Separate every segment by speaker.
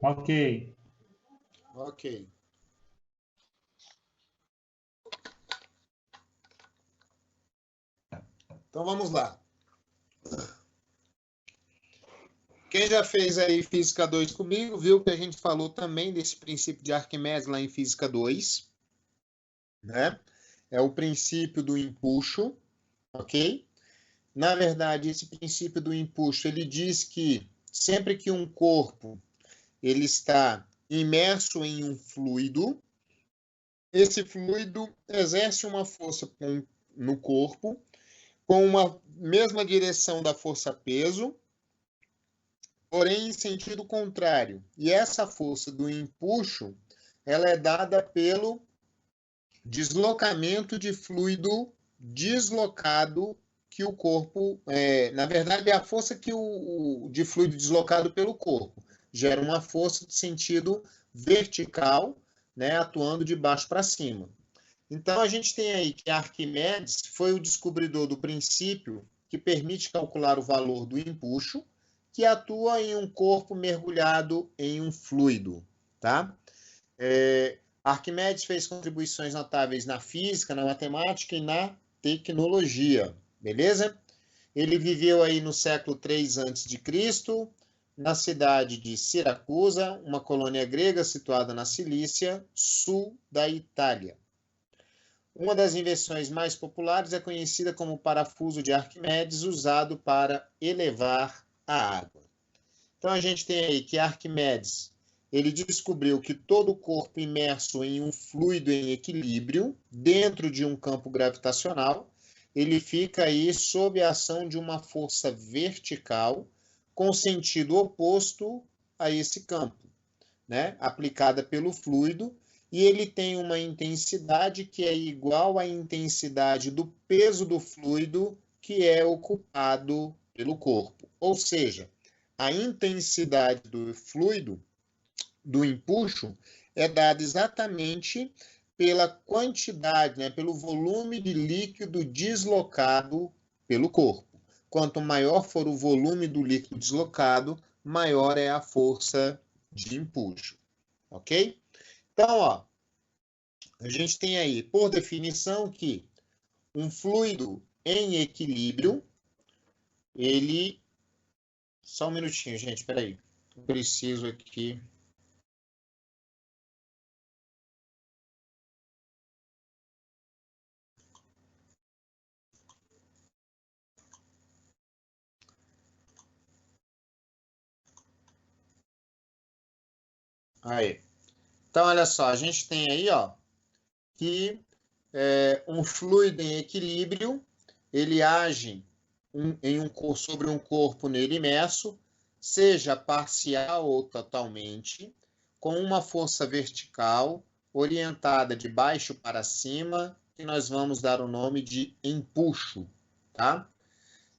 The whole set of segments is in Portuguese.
Speaker 1: Ok.
Speaker 2: Ok. Então vamos lá. Quem já fez aí Física 2 comigo, viu que a gente falou também desse princípio de Arquimedes lá em Física 2, né? É o princípio do empuxo, ok? Na verdade, esse princípio do empuxo, ele diz que sempre que um corpo ele está imerso em um fluido, esse fluido exerce uma força no corpo com uma mesma direção da força-peso, porém em sentido contrário. E essa força do empuxo, ela é dada pelo deslocamento de fluido deslocado que o corpo, na verdade, é a força de fluido deslocado pelo corpo gera uma força de sentido vertical, né, atuando de baixo para cima. Então, a gente tem aí que Arquimedes foi o descobridor do princípio que permite calcular o valor do empuxo, que atua em um corpo mergulhado em um fluido, tá? Arquimedes fez contribuições notáveis na física, na matemática e na tecnologia, beleza? Ele viveu aí no século 3 a.C., na cidade de Siracusa, uma colônia grega situada na Cilícia, sul da Itália. Uma das invenções mais populares é conhecida como o parafuso de Arquimedes, usado para elevar a água. Então, a gente tem aí que Arquimedes, ele descobriu que todo corpo imerso em um fluido em equilíbrio, dentro de um campo gravitacional, ele fica aí sob a ação de uma força vertical, com sentido oposto a esse campo, né, aplicada pelo fluido, e ele tem uma intensidade que é igual à intensidade do peso do fluido que é ocupado pelo corpo. Ou seja, a intensidade do fluido, do empuxo, é dada exatamente pela quantidade, né, pelo volume de líquido deslocado pelo corpo. Quanto maior for o volume do líquido deslocado, maior é a força de empuxo, ok? Então, ó, a gente tem aí, por definição, que um fluido em equilíbrio, ele... Só um minutinho, gente, espera aí. Preciso aqui... Aí. Então, olha só, a gente tem aí, ó, que um fluido em equilíbrio, ele age sobre um corpo nele imerso, seja parcial ou totalmente, com uma força vertical orientada de baixo para cima, que nós vamos dar o nome de empuxo, tá?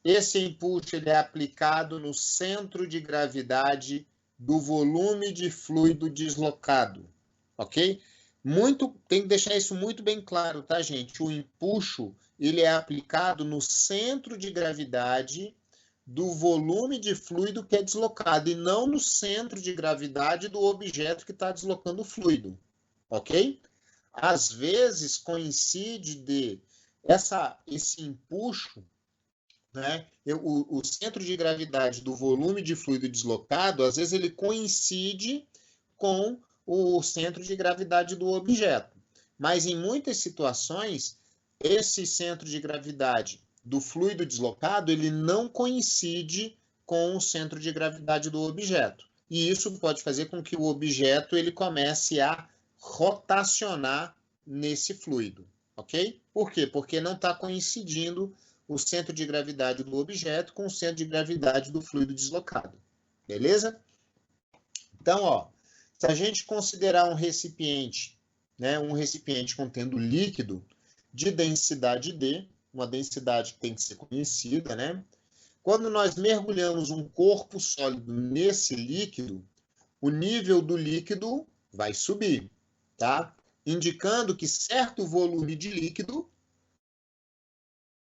Speaker 2: Esse empuxo ele é aplicado no centro de gravidade do volume de fluido deslocado, ok? Tem que deixar isso muito bem claro, tá, gente? O empuxo ele é aplicado no centro de gravidade do volume de fluido que é deslocado e não no centro de gravidade do objeto que está deslocando o fluido, ok? Às vezes coincide esse empuxo, né? O centro de gravidade do volume de fluido deslocado, às vezes ele coincide com o centro de gravidade do objeto. Mas em muitas situações, esse centro de gravidade do fluido deslocado, ele não coincide com o centro de gravidade do objeto. E isso pode fazer com que o objeto ele comece a rotacionar nesse fluido, ok? Por quê? Porque não está coincidindo o centro de gravidade do objeto com o centro de gravidade do fluido deslocado. Beleza? Então, ó, se a gente considerar um recipiente, né, um recipiente contendo líquido de densidade D, uma densidade que tem que ser conhecida, né? Quando nós mergulhamos um corpo sólido nesse líquido, o nível do líquido vai subir, tá? Indicando que certo volume de líquido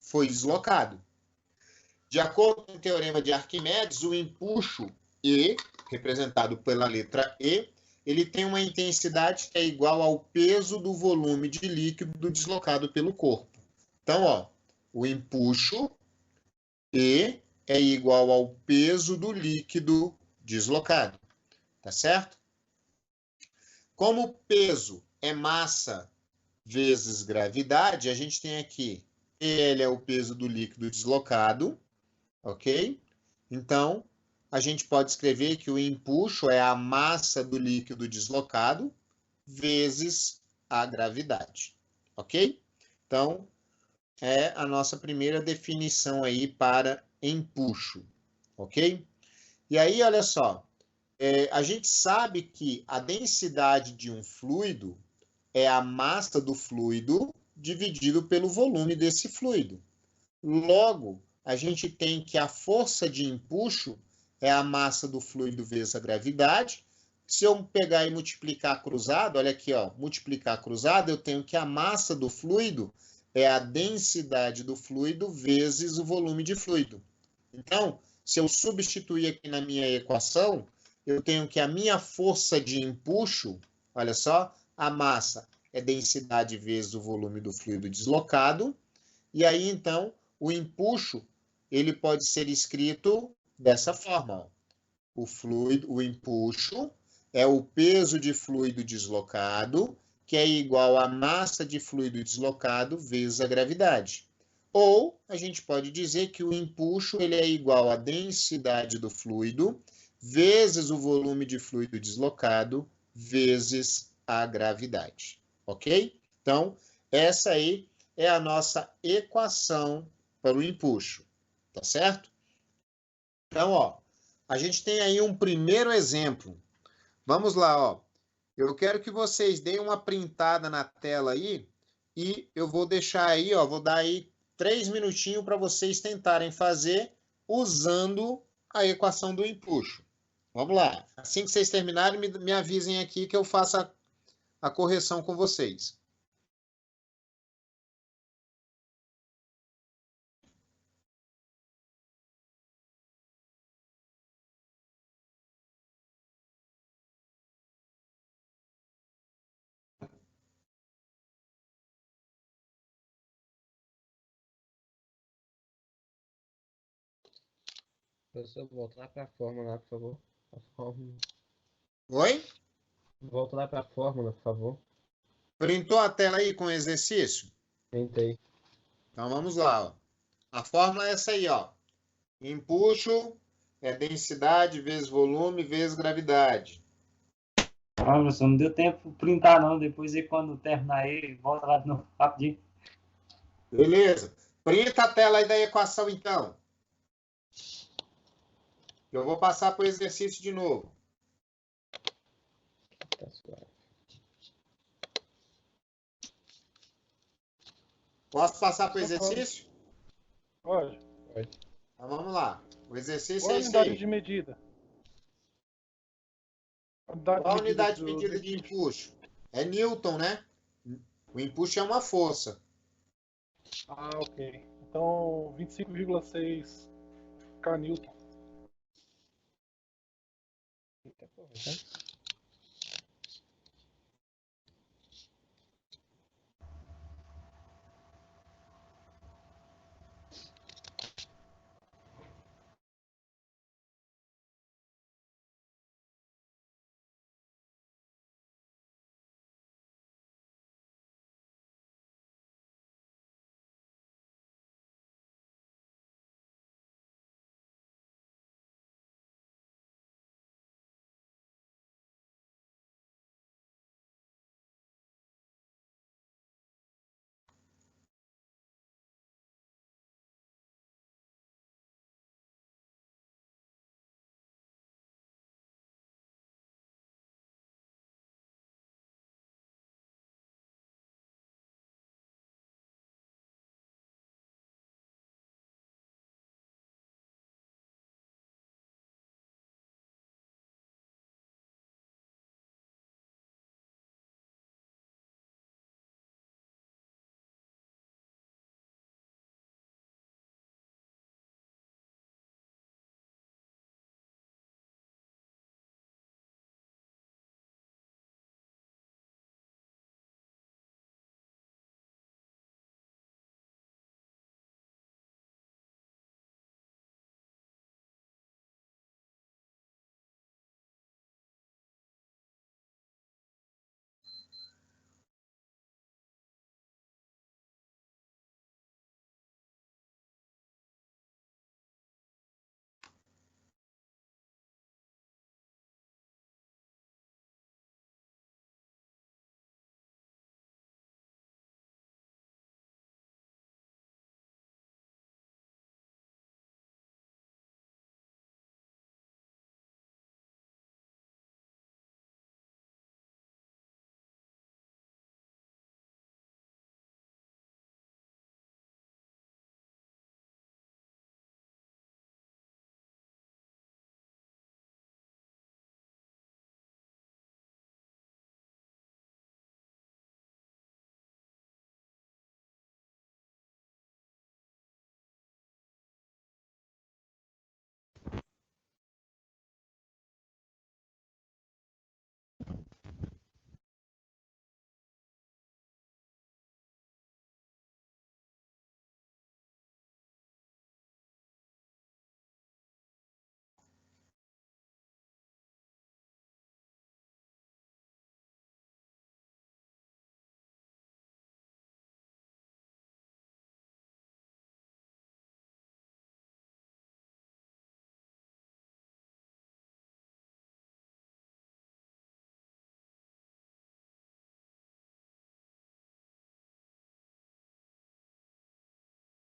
Speaker 2: foi deslocado. De acordo com o teorema de Arquimedes, o empuxo E representado pela letra E, ele tem uma intensidade que é igual ao peso do volume de líquido deslocado pelo corpo. Então, ó, o empuxo E é igual ao peso do líquido deslocado, tá certo? Como peso é massa vezes gravidade, a gente tem aqui L é o peso do líquido deslocado, ok? Então, a gente pode escrever que o empuxo é a massa do líquido deslocado vezes a gravidade, ok? Então, é a nossa primeira definição aí para empuxo, ok? E aí, olha só, a gente sabe que a densidade de um fluido é a massa do fluido dividido pelo volume desse fluido. Logo, a gente tem que a força de empuxo é a massa do fluido vezes a gravidade. Se eu pegar e multiplicar cruzado, olha aqui, ó, multiplicar cruzado, eu tenho que a massa do fluido é a densidade do fluido vezes o volume de fluido. Então, se eu substituir aqui na minha equação, eu tenho que a minha força de empuxo, olha só, a massa é densidade vezes o volume do fluido deslocado, e aí, então, o empuxo, ele pode ser escrito dessa forma, ó. O fluido, o empuxo é o peso de fluido deslocado, que é igual à massa de fluido deslocado vezes a gravidade. Ou a gente pode dizer que o empuxo ele é igual à densidade do fluido vezes o volume de fluido deslocado vezes a gravidade, ok? Então, essa aí é a nossa equação para o empuxo, tá certo? Então, ó, a gente tem aí um primeiro exemplo. Vamos lá, ó. Eu quero que vocês deem uma printada na tela aí e eu vou deixar aí, ó, vou dar aí 3 minutinhos para vocês tentarem fazer usando a equação do empuxo. Vamos lá. Assim que vocês terminarem, me avisem aqui que eu faço a correção com vocês.
Speaker 1: Professor, volta lá para a fórmula, por favor. A fórmula.
Speaker 2: Oi?
Speaker 1: Volta lá para a fórmula, por favor.
Speaker 2: Printou a tela aí com o exercício?
Speaker 1: Tentei.
Speaker 2: Então vamos lá, ó. A fórmula é essa aí, ó. Empuxo é densidade vezes volume vezes gravidade.
Speaker 3: Ah, professor, não deu tempo de printar não, depois aí quando terminar aí, volta lá de novo, rapidinho.
Speaker 2: Beleza. Printa a tela aí da equação, então. Eu vou passar para o exercício de novo.
Speaker 1: Tá suave.
Speaker 2: Posso passar para o exercício?
Speaker 4: Pode.
Speaker 2: Então vamos lá. O exercício
Speaker 4: Qual
Speaker 2: é
Speaker 4: a
Speaker 2: esse
Speaker 4: unidade
Speaker 2: aí.
Speaker 4: de medida?
Speaker 2: Qual a unidade de medida de empuxo? É Newton, né? O empuxo é uma força.
Speaker 4: Ah, ok. Então, 25,6 kN.
Speaker 1: Eita porra, tá?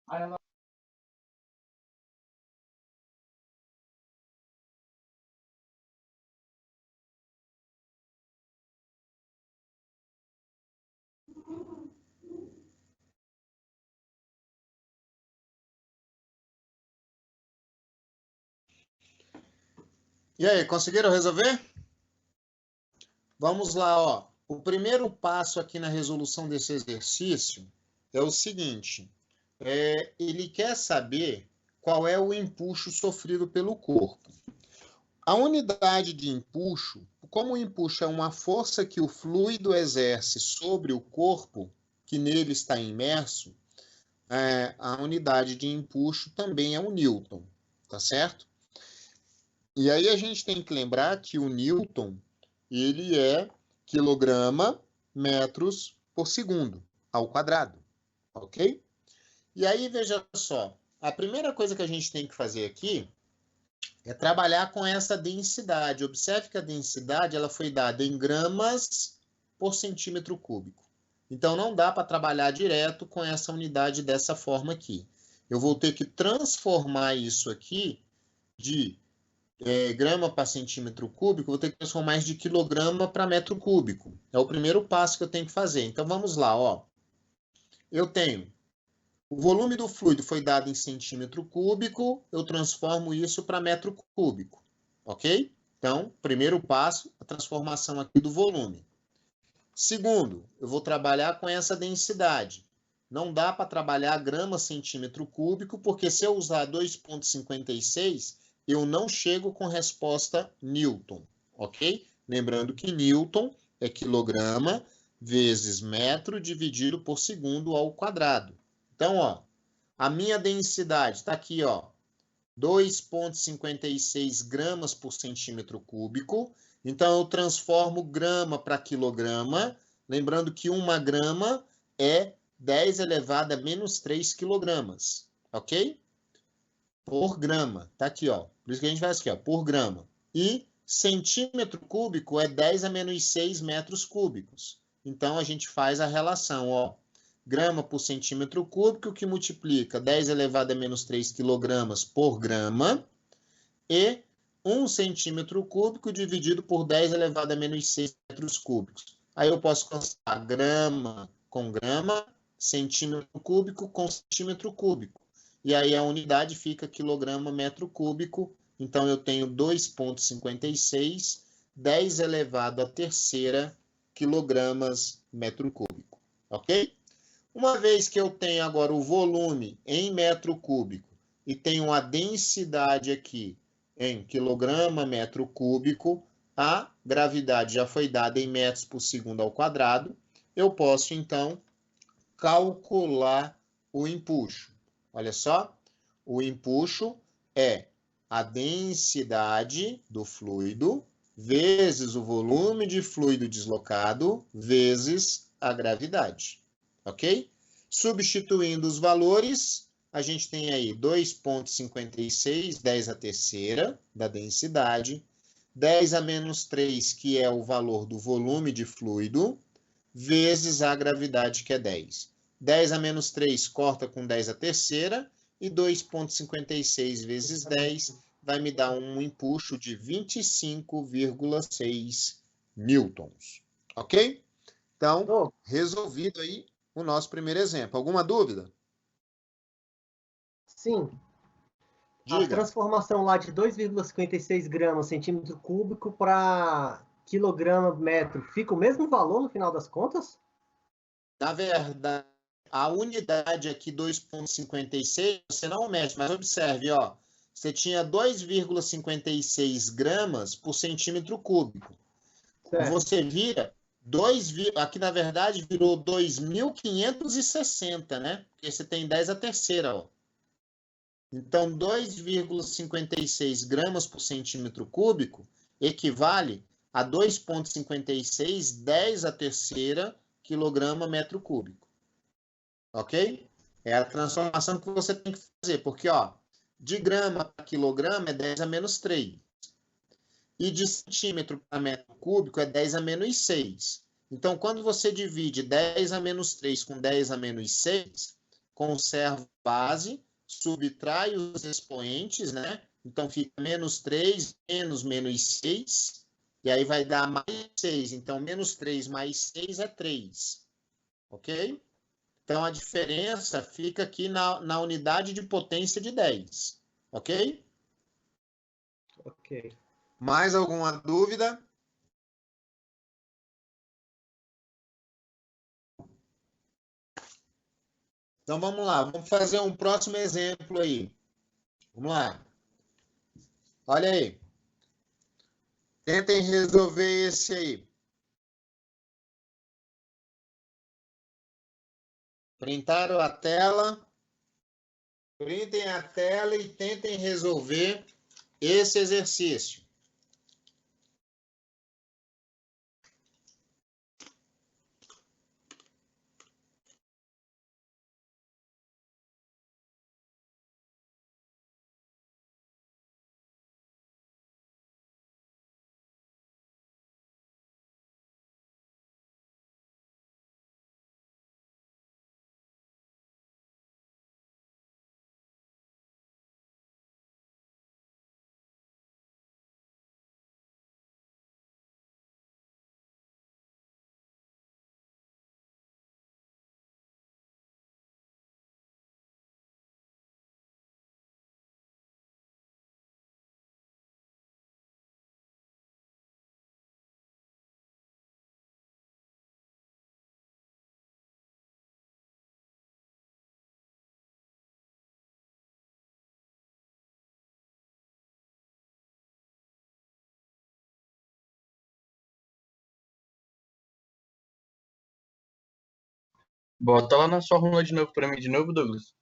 Speaker 3: Aí ela
Speaker 2: E aí, conseguiram resolver? Vamos lá, ó. O primeiro passo aqui na resolução desse exercício é o seguinte: ele quer saber qual é o empuxo sofrido pelo corpo. A unidade de empuxo, como o empuxo é uma força que o fluido exerce sobre o corpo que nele está imerso, a unidade de empuxo também é o Newton, tá certo? E aí a gente tem que lembrar que o Newton, ele é quilograma metros por segundo ao quadrado, ok? E aí, veja só, a primeira coisa que a gente tem que fazer aqui é trabalhar com essa densidade. Observe que a densidade ela foi dada em gramas por centímetro cúbico. Então, não dá para trabalhar direto com essa unidade dessa forma aqui. Eu vou ter que transformar isso aqui de grama para centímetro cúbico, vou ter que transformar isso de quilograma para metro cúbico. É o primeiro passo que eu tenho que fazer. Então, vamos lá, ó. Eu tenho o volume do fluido foi dado em centímetro cúbico, eu transformo isso para metro cúbico, ok? Então, primeiro passo, a transformação aqui do volume. Segundo, eu vou trabalhar com essa densidade. Não dá para trabalhar grama centímetro cúbico, porque se eu usar 2,56, eu não chego com resposta Newton, ok? Lembrando que Newton é quilograma vezes metro dividido por segundo ao quadrado. Então, ó, a minha densidade está aqui, ó, 2,56 gramas por centímetro cúbico. Então, eu transformo grama para quilograma. Lembrando que 1 grama é 10 elevado a menos 3 quilogramas, ok? Por grama. Tá aqui, ó. Por isso que a gente faz aqui, ó, por grama. E centímetro cúbico é 10 a menos 6 metros cúbicos. Então, a gente faz a relação, ó. Grama por centímetro cúbico, que multiplica 10 elevado a menos 3 quilogramas por grama, e 1 centímetro cúbico dividido por 10 elevado a menos 6 metros cúbicos. Aí eu posso considerar grama com grama, centímetro cúbico com centímetro cúbico. E aí a unidade fica quilograma metro cúbico. Então eu tenho 2,56, 10 elevado à terceira quilogramas metro cúbico. Ok? Uma vez que eu tenho agora o volume em metro cúbico e tenho a densidade aqui em quilograma metro cúbico, a gravidade já foi dada em metros por segundo ao quadrado, eu posso então calcular o empuxo. Olha só, o empuxo é a densidade do fluido vezes o volume de fluido deslocado vezes a gravidade. Ok? Substituindo os valores, a gente tem aí 2,56, 10 a terceira da densidade, 10 a menos 3, que é o valor do volume de fluido, vezes a gravidade, que é 10. 10 a menos 3 corta com 10 a terceira, e 2,56 vezes 10 vai me dar um empuxo de 25,6 newtons. Ok? Então, resolvido aí o nosso primeiro exemplo. Alguma dúvida?
Speaker 5: Sim.
Speaker 2: Diga.
Speaker 5: A transformação lá de 2,56 gramas centímetro cúbico para quilograma metro, fica o mesmo valor no final das contas?
Speaker 2: Na verdade, a unidade aqui 2,56, você não mexe, mas observe, ó, você tinha 2,56 gramas por centímetro cúbico.
Speaker 5: Certo.
Speaker 2: Você vira aqui na verdade virou 2.560, né? Porque você tem 10 a terceira, ó. Então, 2,56 gramas por centímetro cúbico equivale a 2,56, 10 a terceira quilograma metro cúbico. Ok? É a transformação que você tem que fazer, porque, ó, de grama para quilograma é 10 a menos 3. E de centímetro para metro cúbico é 10 a menos 6. Então, quando você divide 10 a menos 3 com 10 a menos 6, conserva a base, subtrai os expoentes, né? Então, fica -3, -6, e aí vai dar mais 6. Então, -3 mais 6 é 3. Ok? Então, a diferença fica aqui na unidade de potência de 10. Ok?
Speaker 5: Ok.
Speaker 2: Mais alguma dúvida? Então, vamos lá. Vamos fazer um próximo exemplo aí. Vamos lá. Olha aí. Tentem resolver esse aí. Printaram a tela. Printem a tela e tentem resolver esse exercício.
Speaker 6: Bota lá na sua runa de novo pra mim, de novo, Douglas.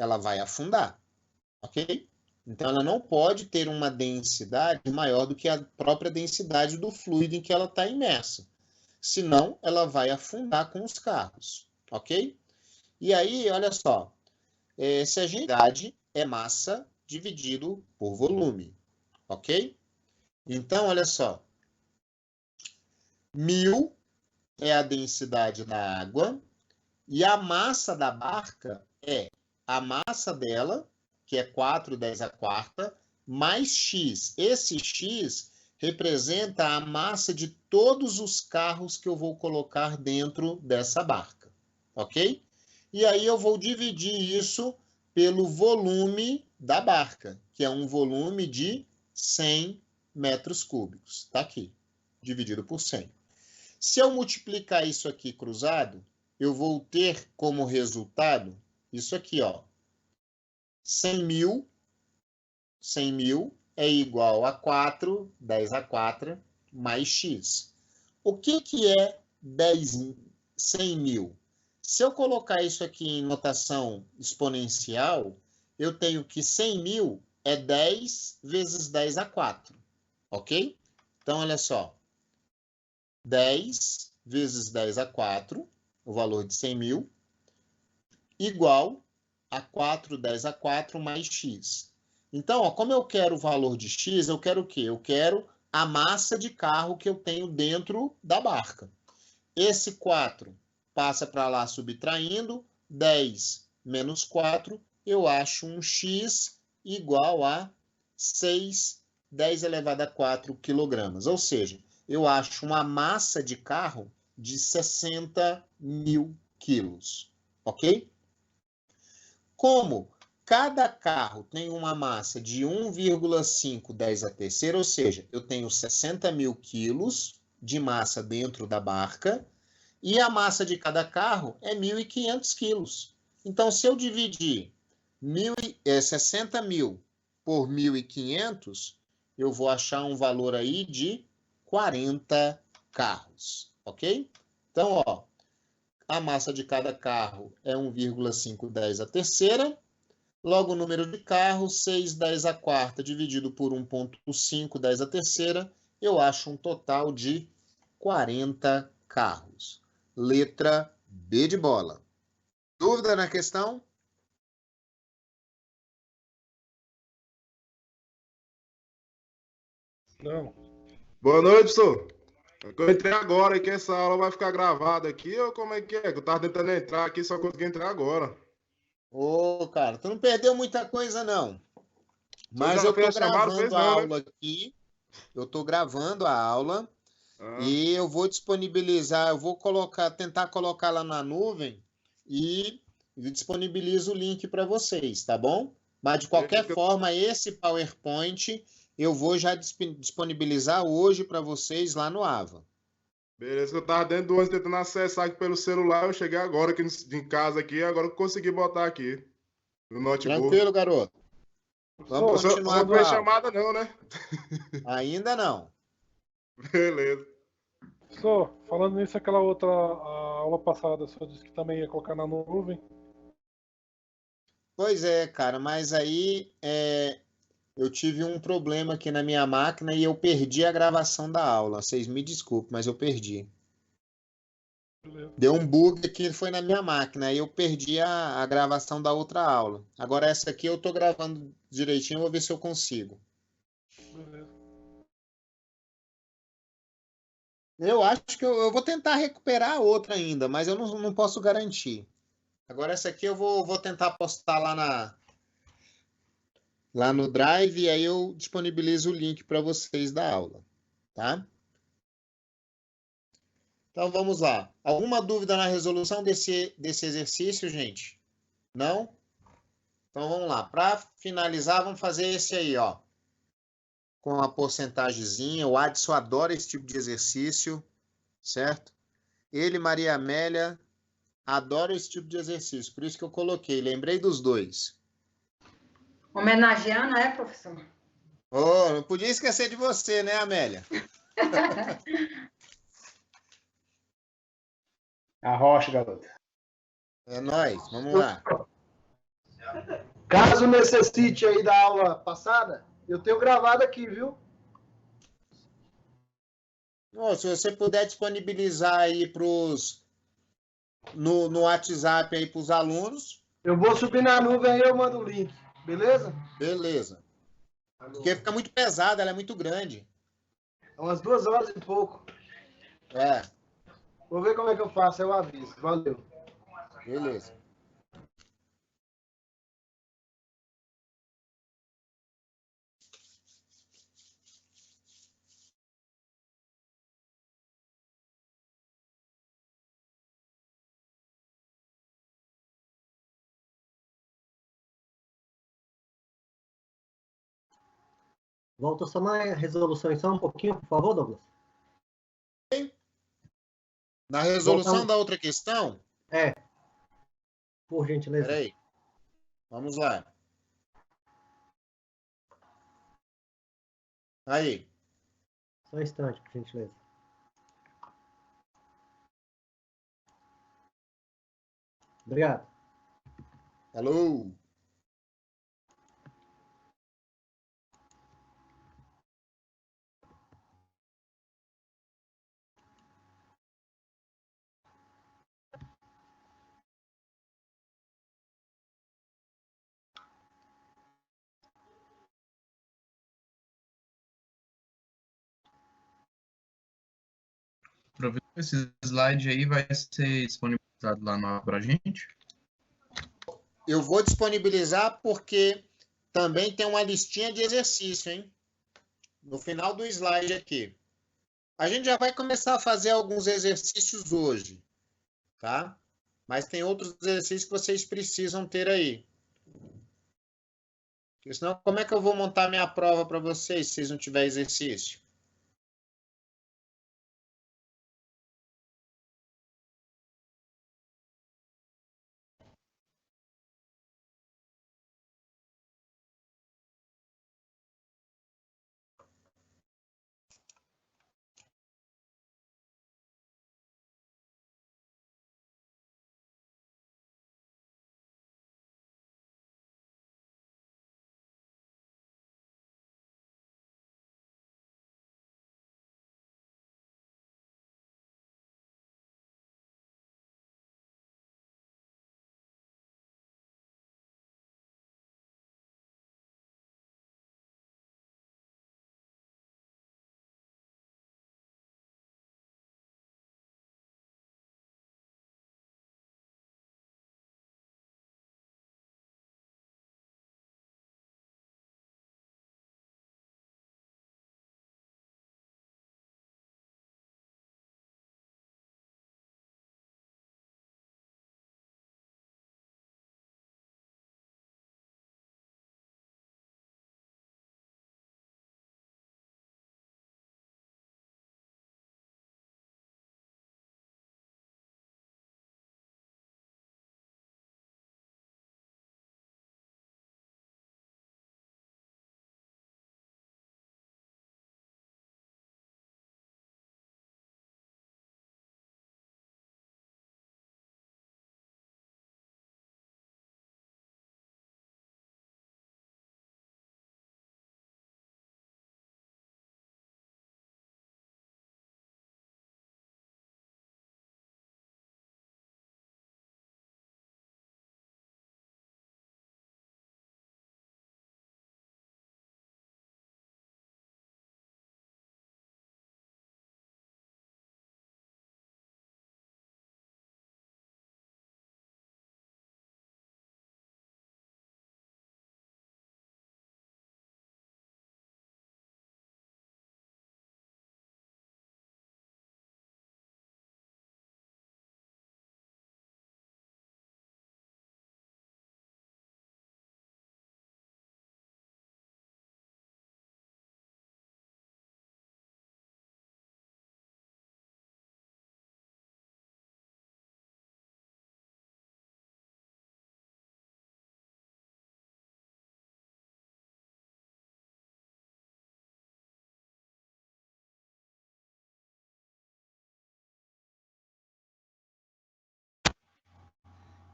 Speaker 2: Ela vai afundar, ok? Então, ela não pode ter uma densidade maior do que a própria densidade do fluido em que ela está imersa. Senão, ela vai afundar com os carros, ok? E aí, olha só, se a densidade é massa dividido por volume, ok? Então, olha só. 1000 é a densidade da água e a massa da barca é a massa dela, que é 4/10 a quarta, mais X. Esse X representa a massa de todos os carros que eu vou colocar dentro dessa barca, ok? E aí eu vou dividir isso pelo volume da barca, que é um volume de 100 metros cúbicos. Está aqui, dividido por 100. Se eu multiplicar isso aqui cruzado, eu vou ter como resultado isso aqui, ó. 100.000 é igual a 4/10 a 4 mais X. O que é 100.000? Se eu colocar isso aqui em notação exponencial, eu tenho que 100.000 é 10 vezes 10 a 4, ok? Então, olha só. 10 vezes 10 a 4, o valor de 100.000, igual a 4/10 a 4 mais X. Então, ó, como eu quero o valor de X, eu quero o quê? Eu quero a massa de carro que eu tenho dentro da barca. Esse 4 passa para lá subtraindo, 10 menos 4, eu acho um X igual a 6/10 elevado a 4 quilogramas. Ou seja, eu acho uma massa de carro de 60.000 quilos, ok? Como cada carro tem uma massa de 1,5/10 a terceira, ou seja, eu tenho 60.000 quilos de massa dentro da barca, e a massa de cada carro é 1.500 quilos. Então, se eu dividir 60.000 por 1.500, eu vou achar um valor aí de 40 carros, ok? Então, ó, a massa de cada carro é 1,5/10 a terceira, logo o número de carros, 6/10 a quarta dividido por 1,5/10 a terceira, eu acho um total de 40 carros. Letra B de bola. Dúvida na questão?
Speaker 4: Não.
Speaker 7: Boa noite, professor. Eu entrei agora e que essa aula vai ficar gravada aqui, ou como é que é? Que eu tava tentando entrar aqui, só consegui entrar agora.
Speaker 2: Ô, cara, tu não perdeu muita coisa, não. Mas
Speaker 7: já
Speaker 2: eu tô
Speaker 7: fez a chamada,
Speaker 2: gravando
Speaker 7: fez
Speaker 2: a
Speaker 7: não, né?
Speaker 2: aula aqui. Eu tô gravando a aula.
Speaker 7: Ah,
Speaker 2: E eu vou disponibilizar, eu vou tentar colocar lá na nuvem e disponibilizo o link para vocês, tá bom? Mas de qualquer forma, esse PowerPoint eu vou já disponibilizar hoje para vocês lá no AVA.
Speaker 7: beleza, que eu tava dentro do ônibus tentando acessar aqui pelo celular, eu cheguei agora aqui em casa aqui, agora eu consegui botar aqui no notebook.
Speaker 2: Tranquilo, garoto? Vamos
Speaker 7: Você
Speaker 2: continuar
Speaker 7: não
Speaker 2: com a
Speaker 7: fez
Speaker 2: aula.
Speaker 7: chamada não, né?
Speaker 2: Ainda não.
Speaker 7: Beleza.
Speaker 4: Só, falando nisso, aquela outra a aula passada, o senhor disse que também ia colocar na nuvem.
Speaker 2: Pois é, cara, mas aí eu tive um problema aqui na minha máquina e eu perdi a gravação da aula. Vocês me desculpem, mas eu perdi.
Speaker 4: Beleza.
Speaker 2: Deu um bug aqui, foi na minha máquina, aí eu perdi a gravação da outra aula. Agora essa aqui eu tô gravando direitinho, vou ver se eu consigo.
Speaker 4: Beleza.
Speaker 2: Eu acho que eu vou tentar recuperar a outra ainda, mas eu não posso garantir. Agora essa aqui eu vou tentar postar lá no Drive e aí eu disponibilizo o link para vocês da aula, tá? Então vamos lá. Alguma dúvida na resolução desse exercício, gente? Não? Então vamos lá. Para finalizar, vamos fazer esse aí, ó. Com a porcentagemzinha. O Adson adora esse tipo de exercício, certo? Ele, Maria Amélia, adora esse tipo de exercício. Por isso que eu coloquei. Lembrei dos dois.
Speaker 8: Homenageando, é, professor?
Speaker 2: Oh, não podia esquecer de você, né, Amélia?
Speaker 9: Arrocha, garoto.
Speaker 2: É nóis. Vamos lá.
Speaker 10: Caso necessite aí da aula passada, eu tenho gravado aqui, viu?
Speaker 2: Oh, se você puder disponibilizar aí no WhatsApp aí para os alunos.
Speaker 10: Eu vou subir na nuvem aí, eu mando o link. Beleza?
Speaker 2: Beleza. Porque fica muito pesado, ela é muito grande.
Speaker 10: Umas 2 horas e pouco.
Speaker 2: É,
Speaker 10: Vou ver como é que eu faço, eu aviso. Valeu.
Speaker 2: beleza.
Speaker 5: Volta só na resolução só um pouquinho, por favor, Douglas.
Speaker 2: Na resolução
Speaker 5: Volta-
Speaker 2: da outra questão,
Speaker 5: É, por gentileza.
Speaker 2: peraí, vamos lá. Aí,
Speaker 5: Só um instante, por gentileza. Obrigado.
Speaker 2: alô?
Speaker 6: Professor, esse slide aí vai ser disponibilizado lá pra gente?
Speaker 2: Eu vou disponibilizar porque também tem uma listinha de exercício, hein? No final do slide aqui. A gente já vai começar a fazer alguns exercícios hoje, tá? Mas tem outros exercícios que vocês precisam ter aí. Porque senão, como é que eu vou montar minha prova para vocês se vocês não tiverem exercício?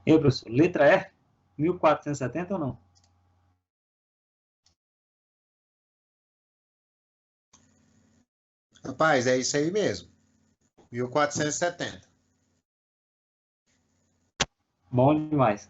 Speaker 3: E aí, professor, letra E, 1470 ou não?
Speaker 2: Rapaz, é isso aí mesmo. 1470.
Speaker 3: Bom demais.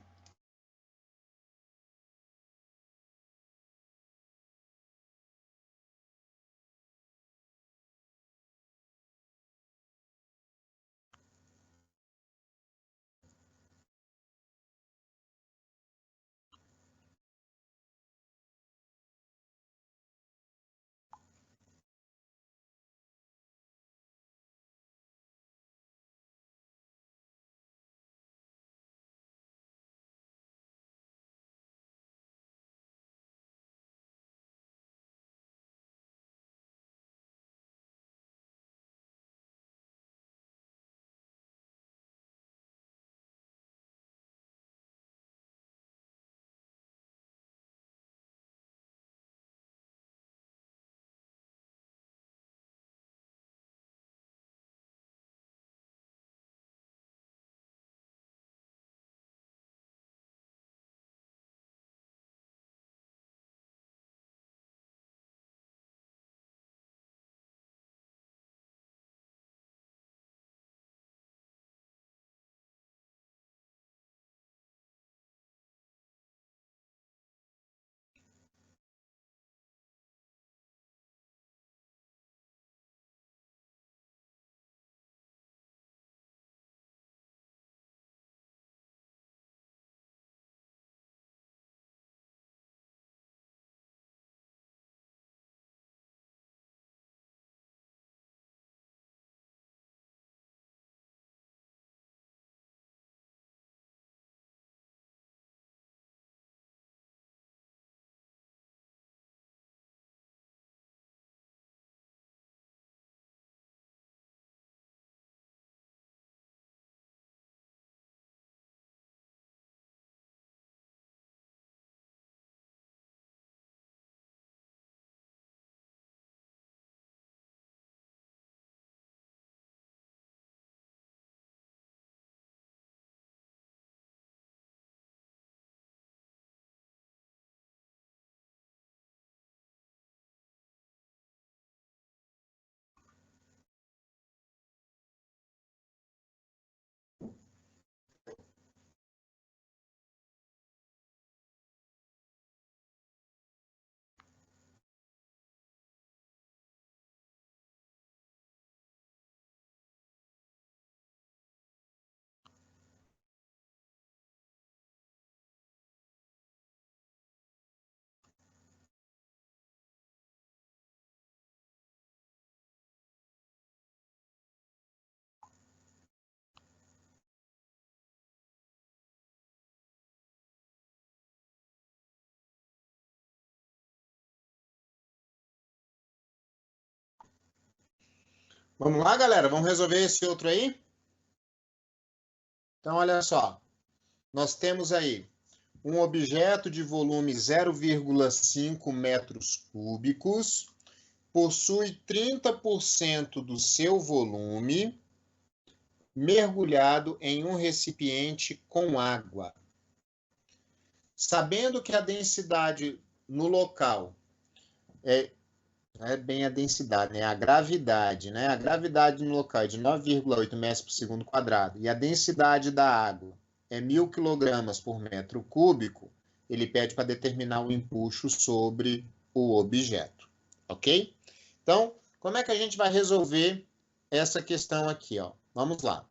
Speaker 2: Vamos lá, galera? Vamos resolver esse outro aí? Então, olha só. Nós temos aí um objeto de volume 0,5 metros cúbicos, possui 30% do seu volume mergulhado em um recipiente com água. Sabendo que a densidade no local é bem a densidade, né? A gravidade, né? A gravidade no local é de 9,8 metros por segundo quadrado e a densidade da água é 1.000 quilogramas por metro cúbico, ele pede para determinar o empuxo sobre o objeto, ok? Então, como é que a gente vai resolver essa questão aqui, ó? Vamos lá.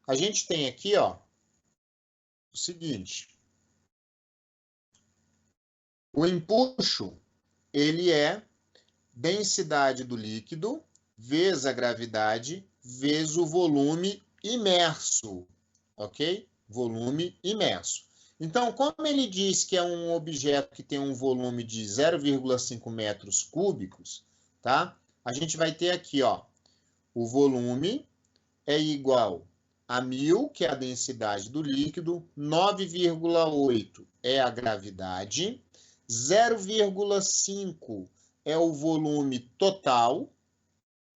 Speaker 2: A gente tem aqui, ó, o seguinte. O empuxo, ele é densidade do líquido vezes a gravidade vezes o volume imerso, ok? Volume imerso. Então, como ele diz que é um objeto que tem um volume de 0,5 metros cúbicos, tá? A gente vai ter aqui, ó, o volume é igual a 1.000, que é a densidade do líquido, 9,8 é a gravidade, 0,5 é o volume total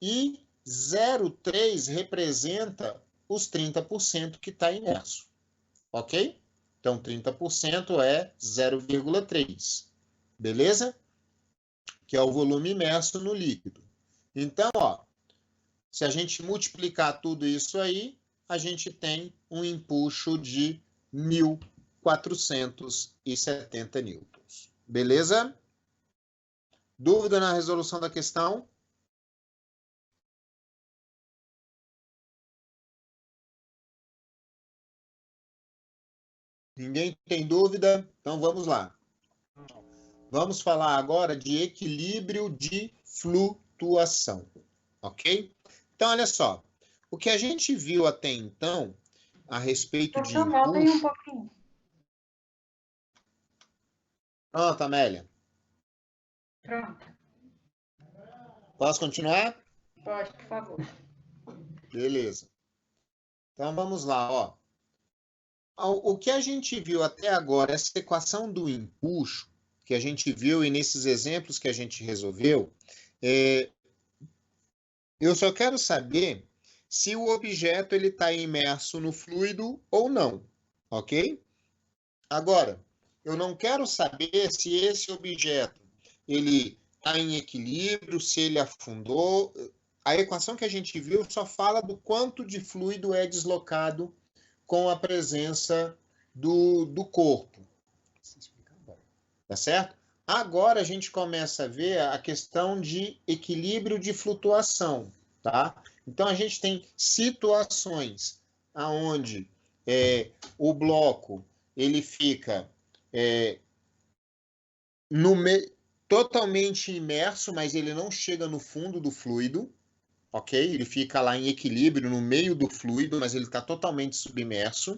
Speaker 2: e 0,3 representa os 30% que está imerso, ok? Então, 30% é 0,3, beleza? Que é o volume imerso no líquido. Então, ó, se a gente multiplicar tudo isso aí, a gente tem um empuxo de 1.470 newtons. Beleza? Dúvida na resolução da questão? Ninguém tem dúvida? Então vamos lá. Vamos falar agora de equilíbrio de flutuação, ok? Então, olha só. O que a gente viu até então a respeito de
Speaker 8: Volta aí um
Speaker 2: empuxo...
Speaker 8: pouquinho.
Speaker 2: Pronto, Amélia.
Speaker 8: Pronto.
Speaker 2: Posso continuar?
Speaker 8: Pode, por favor.
Speaker 2: Beleza. Então, vamos lá, ó. O que a gente viu até agora, essa equação do empuxo, que a gente viu e nesses exemplos que a gente resolveu, eu só quero saber se o objeto está imerso no fluido ou não, ok? Agora, eu não quero saber se esse objeto ele está em equilíbrio, se ele afundou. A equação que a gente viu só fala do quanto de fluido é deslocado com a presença do corpo. Tá certo? Agora a gente começa a ver a questão de equilíbrio de flutuação, tá? Então a gente tem situações onde o bloco ele fica totalmente imerso, mas ele não chega no fundo do fluido, ok? Ele fica lá em equilíbrio no meio do fluido, mas ele está totalmente submerso.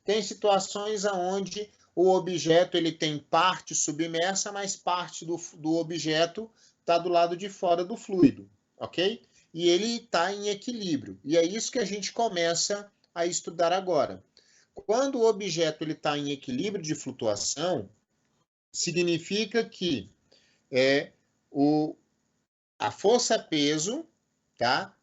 Speaker 2: Tem situações onde o objeto ele tem parte submersa, mas parte do objeto está do lado de fora do fluido, ok? E ele está em equilíbrio. E é isso que a gente começa a estudar agora. Quando o objeto está em equilíbrio de flutuação, significa que a força-peso, tá?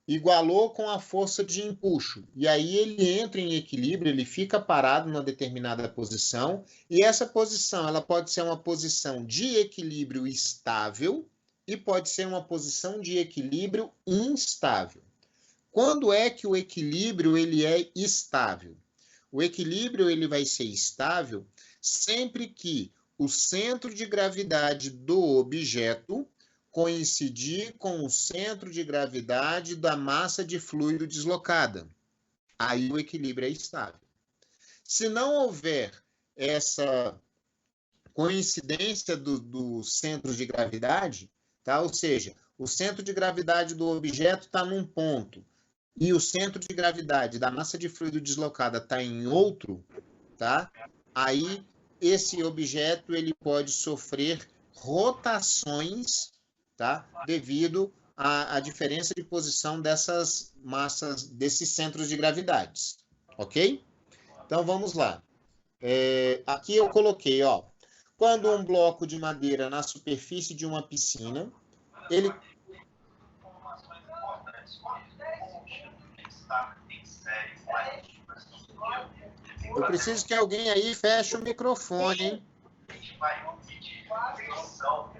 Speaker 2: Igualou com a força de empuxo. E aí ele entra em equilíbrio, ele fica parado numa determinada posição, e essa posição ela pode ser uma posição de equilíbrio estável e pode ser uma posição de equilíbrio instável. Quando é que o equilíbrio ele é estável? O equilíbrio ele vai ser estável sempre que o centro de gravidade do objeto coincidir com o centro de gravidade da massa de fluido deslocada. Aí o equilíbrio é estável. Se não houver essa coincidência do centro de gravidade, tá? Ou seja, o centro de gravidade do objeto está num ponto e o centro de gravidade da massa de fluido deslocada está em outro, tá? Aí esse objeto ele pode sofrer rotações, tá? Devido a diferença de posição dessas massas, desses centros de gravidades, ok? Então, vamos lá. Aqui eu coloquei, ó, quando um bloco de madeira na superfície de uma piscina, ele... Eu preciso que alguém aí feche o microfone, hein?
Speaker 9: A gente vai medir fricção.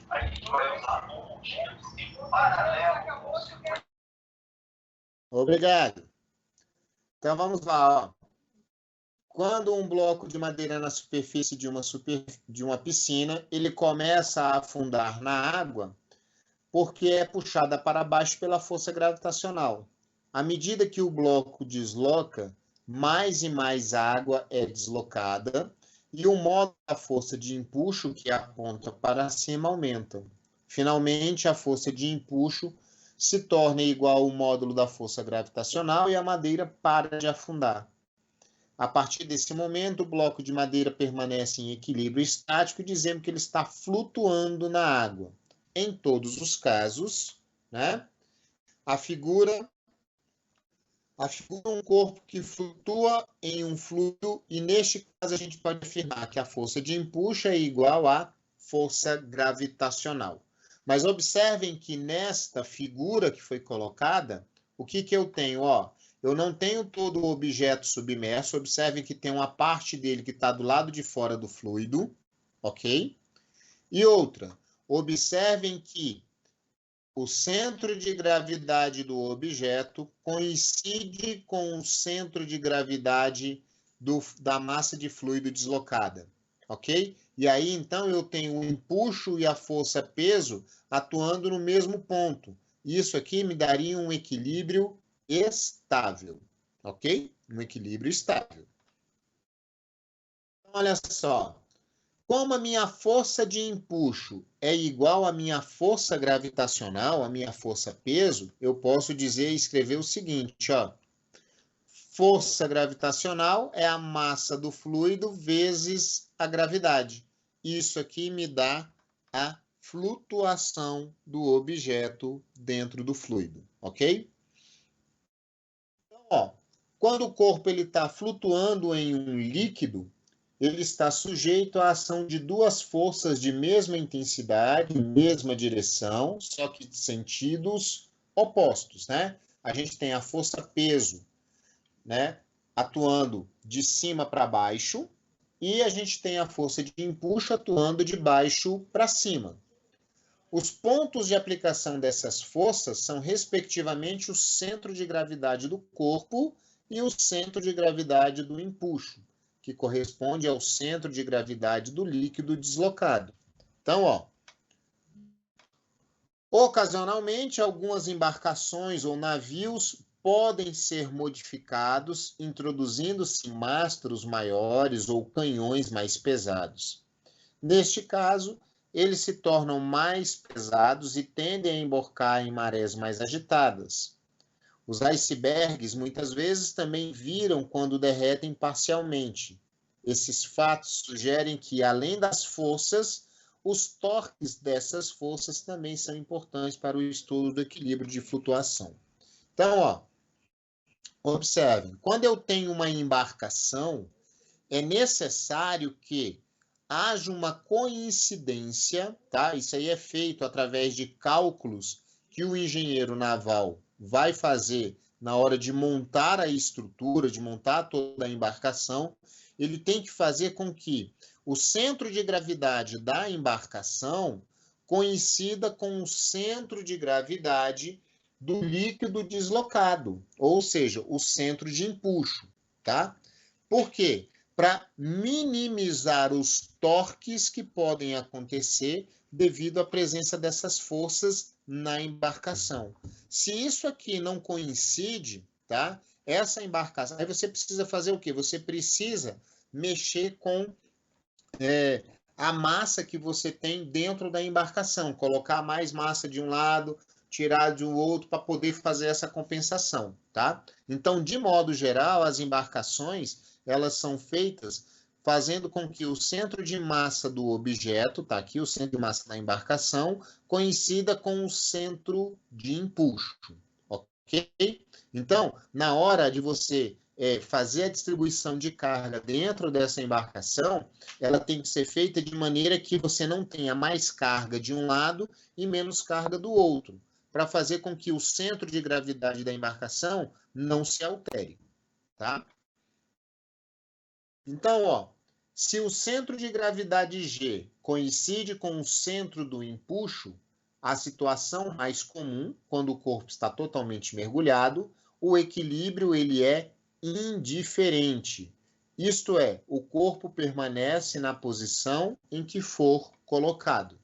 Speaker 9: A gente vai usar um motivo paralelo.
Speaker 2: Obrigado. Então, vamos lá, ó. Quando um bloco de madeira na superfície de uma piscina, ele começa a afundar na água porque é puxada para baixo pela força gravitacional. À medida que o bloco desloca, mais e mais água é deslocada e o módulo da força de empuxo, que aponta para cima, aumenta. Finalmente, a força de empuxo se torna igual ao módulo da força gravitacional e a madeira para de afundar. A partir desse momento, o bloco de madeira permanece em equilíbrio estático, dizendo que ele está flutuando na água. Em todos os casos, né, a figura é um corpo que flutua em um fluido, e neste caso a gente pode afirmar que a força de empuxo é igual à força gravitacional. Mas observem que nesta figura que foi colocada, o que eu tenho? Ó, eu não tenho todo o objeto submerso, observem que tem uma parte dele que está do lado de fora do fluido, ok? E outra, observem que o centro de gravidade do objeto coincide com o centro de gravidade da massa de fluido deslocada, ok? E aí, então, eu tenho o empuxo e a força-peso atuando no mesmo ponto. Isso aqui me daria um equilíbrio estável, ok? Um equilíbrio estável. Então, olha só. Como a minha força de empuxo é igual à minha força gravitacional, a minha força-peso, eu posso dizer e escrever o seguinte, ó. Força gravitacional é a massa do fluido vezes a gravidade. Isso aqui me dá a flutuação do objeto dentro do fluido, ok? Então, ó, quando o corpo está flutuando em um líquido, ele está sujeito à ação de duas forças de mesma intensidade, mesma direção, só que de sentidos opostos, né? A gente tem a força-peso, né, atuando de cima para baixo, e a gente tem a força de empuxo atuando de baixo para cima. Os pontos de aplicação dessas forças são, respectivamente, o centro de gravidade do corpo e o centro de gravidade do empuxo, que corresponde ao centro de gravidade do líquido deslocado. Então, ó, ocasionalmente, algumas embarcações ou navios podem ser modificados, introduzindo-se mastros maiores ou canhões mais pesados. Neste caso, eles se tornam mais pesados e tendem a embarcar em marés mais agitadas. Os icebergs, muitas vezes, também viram quando derretem parcialmente. Esses fatos sugerem que, além das forças, os torques dessas forças também são importantes para o estudo do equilíbrio de flutuação. Então, ó, observem, quando eu tenho uma embarcação, é necessário que haja uma coincidência, tá? Isso aí é feito através de cálculos que o engenheiro naval vai fazer na hora de montar a estrutura, de montar toda a embarcação. Ele tem que fazer com que o centro de gravidade da embarcação coincida com o centro de gravidade do líquido deslocado, ou seja, o centro de empuxo, tá? Por quê? Para minimizar os torques que podem acontecer devido à presença dessas forças na embarcação. Se isso aqui não coincide, tá? Essa embarcação, aí você precisa fazer o quê? Você precisa mexer com a massa que você tem dentro da embarcação, colocar mais massa de um lado, tirar de um outro para poder fazer essa compensação, tá? Então, de modo geral, as embarcações, elas são feitas fazendo com que o centro de massa do objeto, tá aqui o centro de massa da embarcação, coincida com o centro de empuxo, ok? Então, na hora de você fazer a distribuição de carga dentro dessa embarcação, ela tem que ser feita de maneira que você não tenha mais carga de um lado e menos carga do outro, para fazer com que o centro de gravidade da embarcação não se altere, tá? Então, ó, se o centro de gravidade G coincide com o centro do empuxo, a situação mais comum, quando o corpo está totalmente mergulhado, o equilíbrio ele é indiferente. Isto é, o corpo permanece na posição em que for colocado,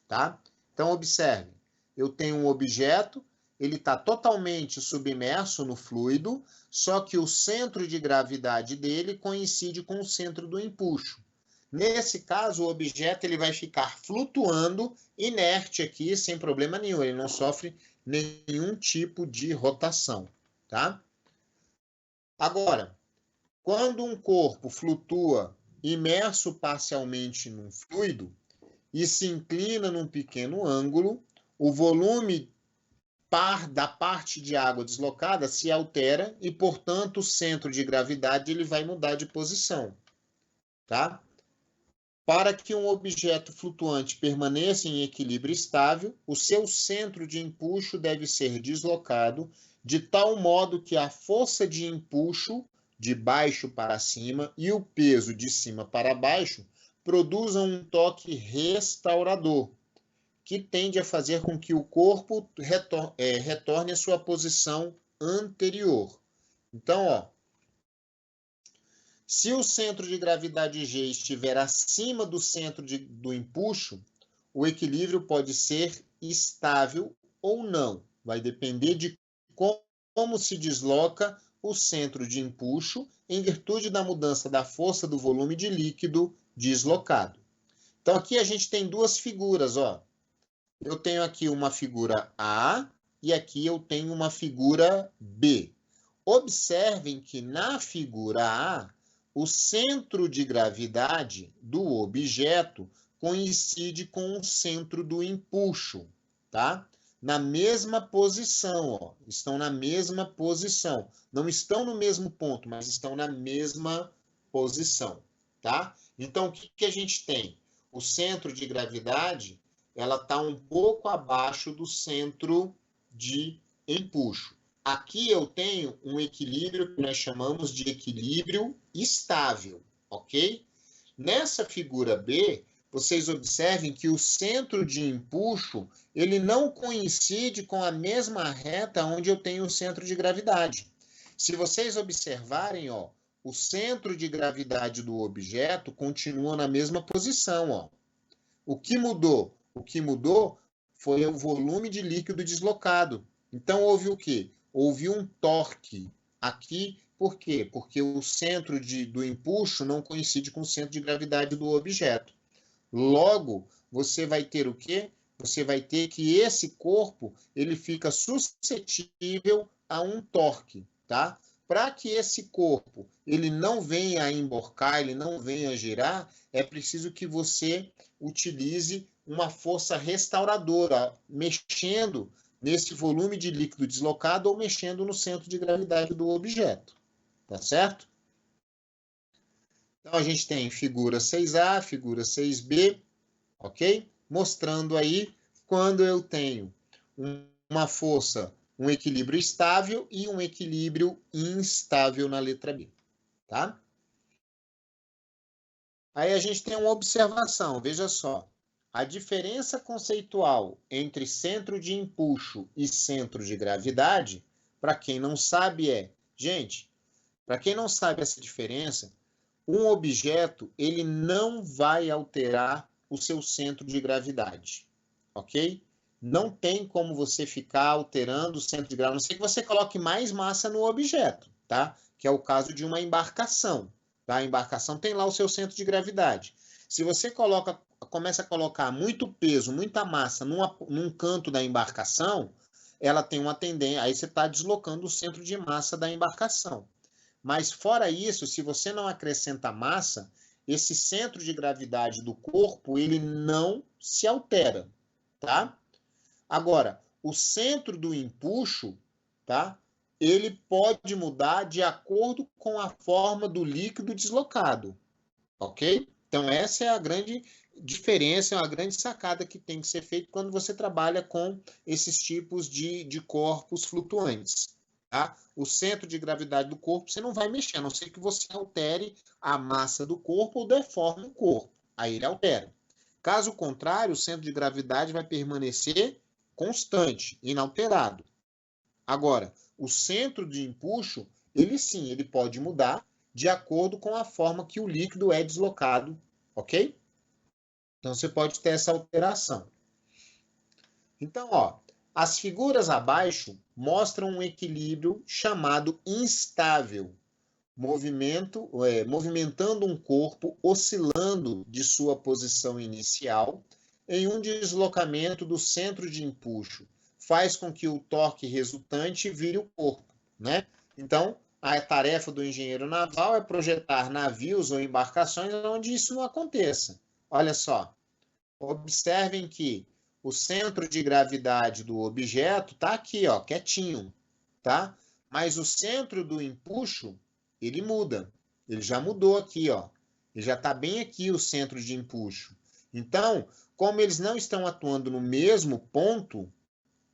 Speaker 2: tá? Então, observe, eu tenho um objeto, ele está totalmente submerso no fluido, só que o centro de gravidade dele coincide com o centro do empuxo. Nesse caso, o objeto ele vai ficar flutuando, inerte aqui, sem problema nenhum. Ele não sofre nenhum tipo de rotação, tá? Agora, quando um corpo flutua imerso parcialmente num fluido e se inclina num pequeno ângulo, o volume da parte de água deslocada se altera e, portanto, o centro de gravidade ele vai mudar de posição, tá? Para que um objeto flutuante permaneça em equilíbrio estável, o seu centro de empuxo deve ser deslocado de tal modo que a força de empuxo de baixo para cima e o peso de cima para baixo produzam um toque restaurador, que tende a fazer com que o corpo retorne à sua posição anterior. Então, ó, se o centro de gravidade G estiver acima do centro do empuxo, o equilíbrio pode ser estável ou não. Vai depender de como se desloca o centro de empuxo em virtude da mudança da força do volume de líquido deslocado. Então, aqui a gente tem duas figuras, ó. Eu tenho aqui uma figura A e aqui eu tenho uma figura B. Observem que na figura A, o centro de gravidade do objeto coincide com o centro do empuxo, tá? Na mesma posição, ó. Estão na mesma posição. Não estão no mesmo ponto, mas estão na mesma posição, tá? Então, o que a gente tem? O centro de gravidade ela está um pouco abaixo do centro de empuxo. Aqui eu tenho um equilíbrio que nós chamamos de equilíbrio estável, ok? Nessa figura B, vocês observem que o centro de empuxo, ele não coincide com a mesma reta onde eu tenho o centro de gravidade. Se vocês observarem, ó, o centro de gravidade do objeto continua na mesma posição, ó. O que mudou? O que mudou foi o volume de líquido deslocado. Então, houve o quê? Houve um torque aqui. Por quê? Porque o centro do empuxo não coincide com o centro de gravidade do objeto. Logo, você vai ter o quê? Você vai ter que esse corpo ele fica suscetível a um torque, tá? Para que esse corpo ele não venha a emborcar, ele não venha a girar, é preciso que você utilize uma força restauradora, mexendo nesse volume de líquido deslocado ou mexendo no centro de gravidade do objeto. Tá certo? Então, a gente tem figura 6A, figura 6B, ok? Mostrando aí quando eu tenho uma força, um equilíbrio estável e um equilíbrio instável na letra B, tá? Aí a gente tem uma observação, veja só. A diferença conceitual entre centro de empuxo e centro de gravidade, para quem não sabe gente, para quem não sabe essa diferença, um objeto ele não vai alterar o seu centro de gravidade, ok? Não tem como você ficar alterando o centro de gravidade, a não ser que você coloque mais massa no objeto, tá? Que é o caso de uma embarcação, tá? A embarcação tem lá o seu centro de gravidade. Se você começa a colocar muito peso, muita massa num canto da embarcação, ela tem uma tendência, aí você está deslocando o centro de massa da embarcação. Mas fora isso, se você não acrescenta massa, esse centro de gravidade do corpo, ele não se altera, tá? Agora, o centro do empuxo, tá? Ele pode mudar de acordo com a forma do líquido deslocado, ok? Então, essa é a grande diferença, é uma grande sacada que tem que ser feita quando você trabalha com esses tipos de corpos flutuantes, tá? O centro de gravidade do corpo você não vai mexer, a não ser que você altere a massa do corpo ou deforme o corpo. Aí ele altera. Caso contrário, o centro de gravidade vai permanecer constante, inalterado. Agora, o centro de empuxo, ele sim, ele pode mudar de acordo com a forma que o líquido é deslocado, ok? Então, você pode ter essa alteração. Então, ó, as figuras abaixo mostram um equilíbrio chamado instável, movimentando um corpo oscilando de sua posição inicial em um deslocamento do centro de empuxo. Faz com que o torque resultante vire o corpo, né? Então, a tarefa do engenheiro naval é projetar navios ou embarcações onde isso não aconteça. Olha só, observem que o centro de gravidade do objeto está aqui, ó, quietinho, tá? Mas o centro do empuxo, ele muda. Ele já mudou aqui, ó. Ele já está bem aqui, o centro de empuxo. Então, como eles não estão atuando no mesmo ponto,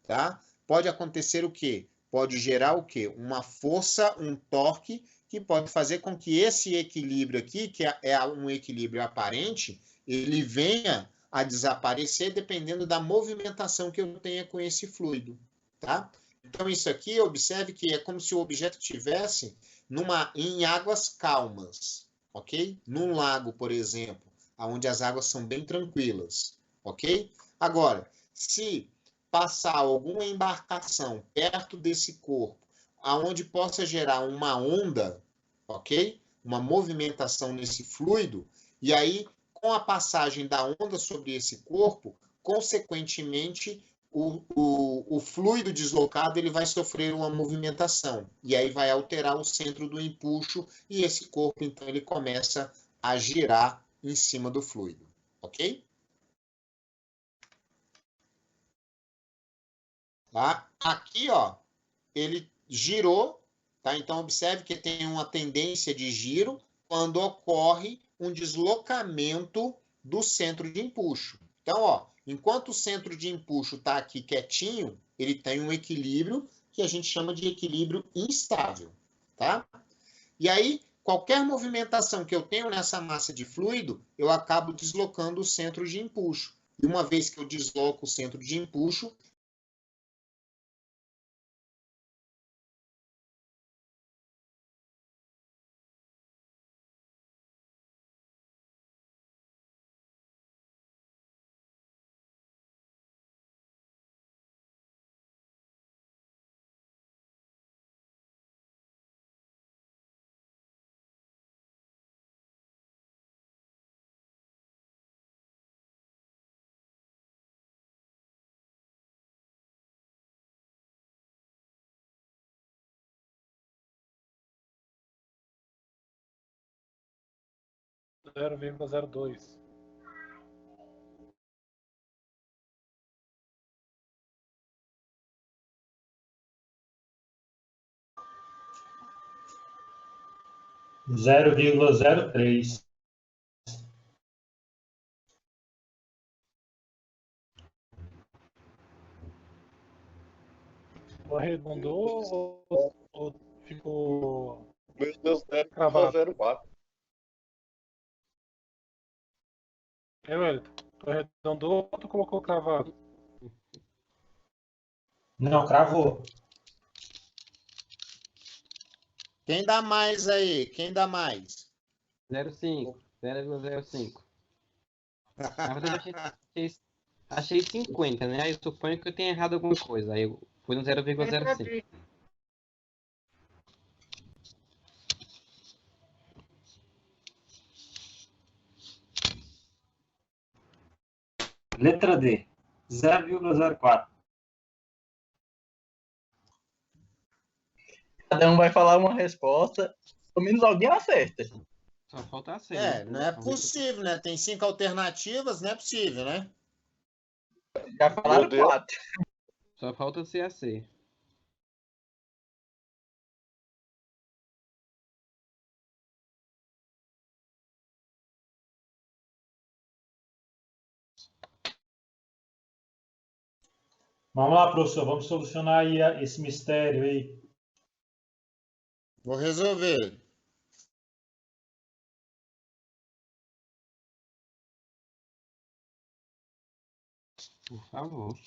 Speaker 2: tá? Pode acontecer o quê? Pode gerar o quê? Uma força, um torque, que pode fazer com que esse equilíbrio aqui, que é um equilíbrio aparente, ele venha a desaparecer dependendo da movimentação que eu tenha com esse fluido, tá? Então, isso aqui, observe que é como se o objeto estivesse em águas calmas, ok? Num lago, por exemplo, onde as águas são bem tranquilas, ok? Agora, se passar alguma embarcação perto desse corpo, aonde possa gerar uma onda, ok? Uma movimentação nesse fluido, e aí, com a passagem da onda sobre esse corpo, consequentemente, o fluido deslocado ele vai sofrer uma movimentação, e aí vai alterar o centro do empuxo, e esse corpo, então, ele começa a girar em cima do fluido, ok? Tá? Aqui, ó, ele girou, tá? Então, observe que tem uma tendência de giro quando ocorre um deslocamento do centro de empuxo. Então, ó, enquanto o centro de empuxo está aqui quietinho, ele tem um equilíbrio que a gente chama de equilíbrio instável, tá? E aí, qualquer movimentação que eu tenho nessa massa de fluido, eu acabo deslocando o centro de empuxo. E uma vez que eu desloco o centro de empuxo,
Speaker 4: Zero vírgula 0,02.
Speaker 3: Zero vírgula 0,03.
Speaker 4: Arredondou ou ficou
Speaker 10: Meu Deus,
Speaker 4: cravado?
Speaker 10: 0,04.
Speaker 4: Wellington, tu arredondou ou tu colocou cravado?
Speaker 3: Não, cravou.
Speaker 2: quem dá mais aí? Quem dá mais?
Speaker 11: 0,5. 0,05. Na verdade, achei 50, né? Aí eu suponho que eu tenha errado alguma coisa. Aí eu fui no 0,05.
Speaker 3: Letra D. 0,04.
Speaker 10: Cada um vai falar uma resposta. Pelo menos alguém acerta.
Speaker 11: Só falta a C, né?
Speaker 2: Não é possível, né? Tem 5 alternativas, não é possível, né?
Speaker 12: Já falaram 4.
Speaker 11: Só falta ser a C.
Speaker 3: Vamos lá, professor, vamos solucionar aí esse mistério aí.
Speaker 2: Vou resolver.
Speaker 11: Por favor.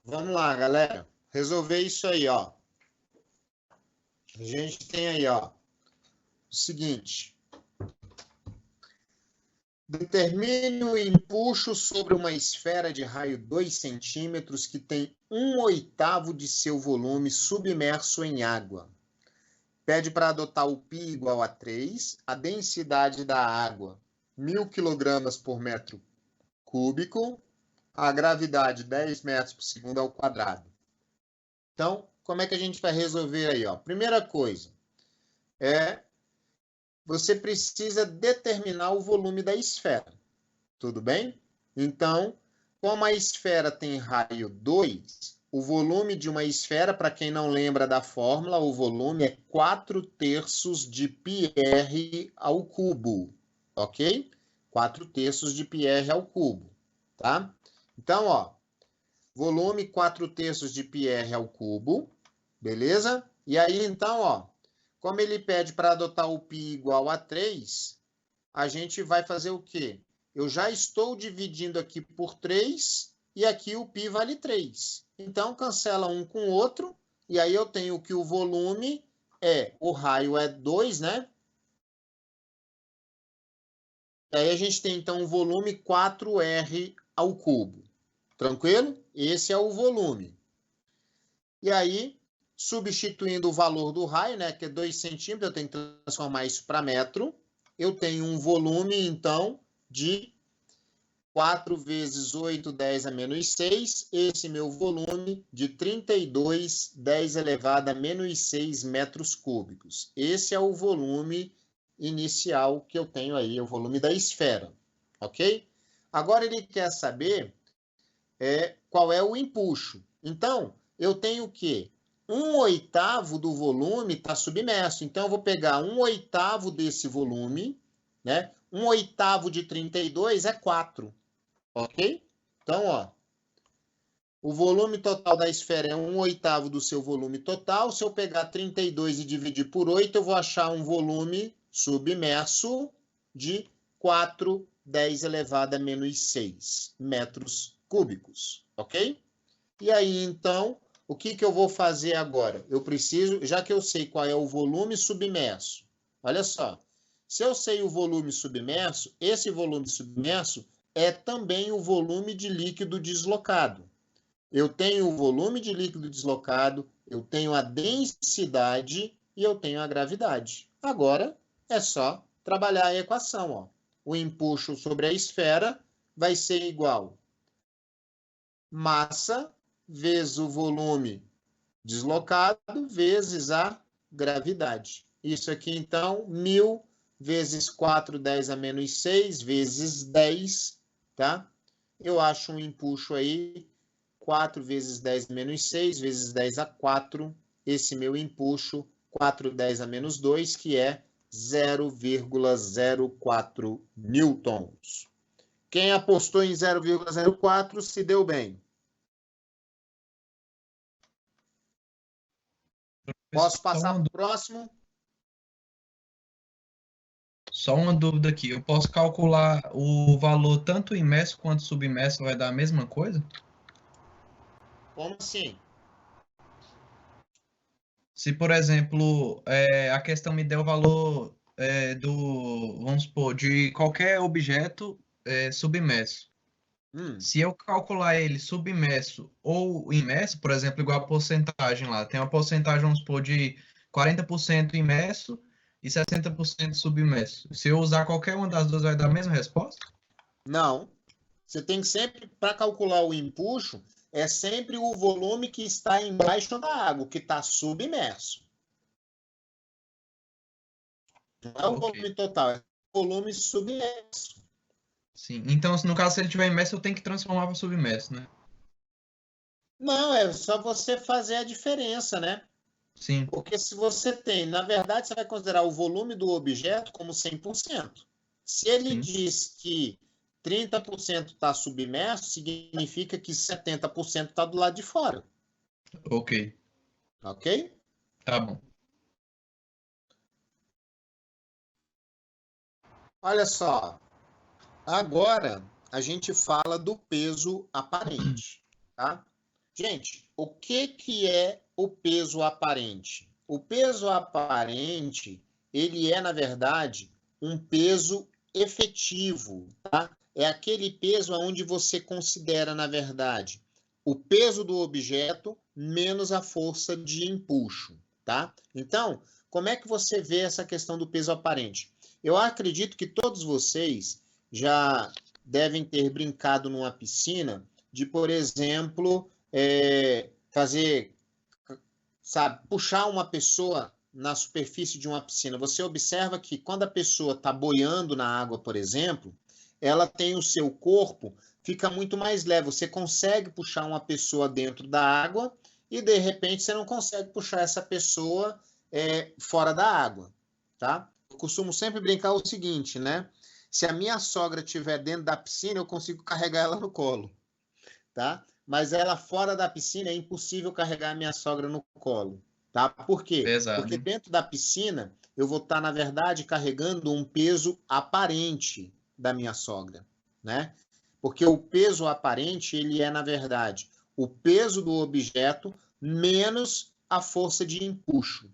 Speaker 2: Vamos lá, galera. Resolver isso aí, ó. A gente tem aí, ó, o seguinte. Determine o empuxo sobre uma esfera de raio 2 centímetros que tem 1/8 de seu volume submerso em água. Pede para adotar o π igual a 3, a densidade da água, 1.000 kg por metro cúbico, a gravidade 10 metros por segundo ao quadrado. Então, como é que a gente vai resolver aí, ó? Primeira coisa você precisa determinar o volume da esfera. Tudo bem? Então, como a esfera tem raio 2, o volume de uma esfera, para quem não lembra da fórmula, o volume é 4/3 de πr ao cubo, ok? 4/3 de πr ao cubo, tá? Então, ó, volume 4/3 de πr ao cubo, beleza? E aí, então, ó, como ele pede para adotar o π igual a 3, a gente vai fazer o quê? Eu já estou dividindo aqui por 3 e aqui o π vale 3. Então, cancela um com o outro e aí eu tenho que o volume o raio é 2, né? E aí a gente tem, então, o volume 4R ao cubo. Tranquilo? Esse é o volume. E aí, substituindo o valor do raio, né, que é 2 centímetros, eu tenho que transformar isso para metro. Eu tenho um volume, então, de 4 vezes 8, 10 a menos 6. Esse meu volume de 32, 10 elevado a menos 6 metros cúbicos. Esse é o volume inicial que eu tenho aí, o volume da esfera. Ok? Agora ele quer saber qual é o empuxo. Então, eu tenho o quê? 1/8 do volume está submerso. Então, eu vou pegar 1/8 desse volume, né? 1/8 de 32 é 4. Ok? Então, ó, o volume total da esfera é 1/8 do seu volume total. Se eu pegar 32 e dividir por 8, eu vou achar um volume submerso de 4, 10 elevado a menos 6 metros cúbicos. Ok? E aí, então, o que eu vou fazer agora? Eu preciso, já que eu sei qual é o volume submerso, olha só, se eu sei o volume submerso, esse volume submerso é também o volume de líquido deslocado. Eu tenho o volume de líquido deslocado, eu tenho a densidade e eu tenho a gravidade. Agora é só trabalhar a equação, ó. O empuxo sobre a esfera vai ser igual massa vezes o volume deslocado vezes a gravidade. Isso aqui, então, 1.000 vezes 4, 10 a menos 6, vezes 10, tá? Eu acho um empuxo aí, 4 vezes 10 a menos 6, vezes 10 a 4. Esse meu empuxo, 4, 10 a menos 2, que é 0,04 newtons. Quem apostou em 0,04 se deu bem. Posso passar para o próximo?
Speaker 6: Só uma dúvida aqui. Eu posso calcular o valor tanto imerso quanto submerso vai dar a mesma coisa?
Speaker 2: Como assim?
Speaker 6: Se, por exemplo, a questão me deu o valor vamos supor, de qualquer objeto submerso. Se eu calcular ele submerso ou imerso, por exemplo, igual a porcentagem lá, tem uma porcentagem, vamos supor, de 40% imerso e 60% submerso. Se eu usar qualquer uma das duas, vai dar a mesma resposta?
Speaker 2: Não. Você tem sempre, para calcular o empuxo, é sempre o volume que está embaixo da água, que está submerso. Não é o volume total, é o volume submerso.
Speaker 6: Sim. Então, no caso, se ele estiver imerso, eu tenho que transformar para submerso, né?
Speaker 2: Não, é só você fazer a diferença, né?
Speaker 6: Sim.
Speaker 2: Porque se você tem, na verdade, você vai considerar o volume do objeto como 100%. Se ele diz que 30% está submerso, significa que 70% está do lado de fora.
Speaker 6: Ok.
Speaker 2: Ok?
Speaker 6: Tá bom.
Speaker 2: Olha só. Agora a gente fala do peso aparente, tá? Gente, o que é o peso aparente? O peso aparente, ele é, na verdade, um peso efetivo, tá? É aquele peso onde você considera, na verdade, o peso do objeto menos a força de empuxo, tá? Então, como é que você vê essa questão do peso aparente? Eu acredito que todos vocês já devem ter brincado numa piscina de, por exemplo, fazer, sabe, puxar uma pessoa na superfície de uma piscina. Você observa que quando a pessoa está boiando na água, por exemplo, ela tem o seu corpo, fica muito mais leve. Você consegue puxar uma pessoa dentro da água e, de repente, você não consegue puxar essa pessoa fora da água, tá? Eu costumo sempre brincar o seguinte, né? Se a minha sogra estiver dentro da piscina, eu consigo carregar ela no colo, tá? Mas ela fora da piscina é impossível carregar a minha sogra no colo, tá? Por quê?
Speaker 6: Pesado,
Speaker 2: Porque
Speaker 6: hein?
Speaker 2: dentro da piscina eu vou estar, na verdade, carregando um peso aparente da minha sogra, né? Porque o peso aparente, ele é, na verdade, o peso do objeto menos a força de empuxo,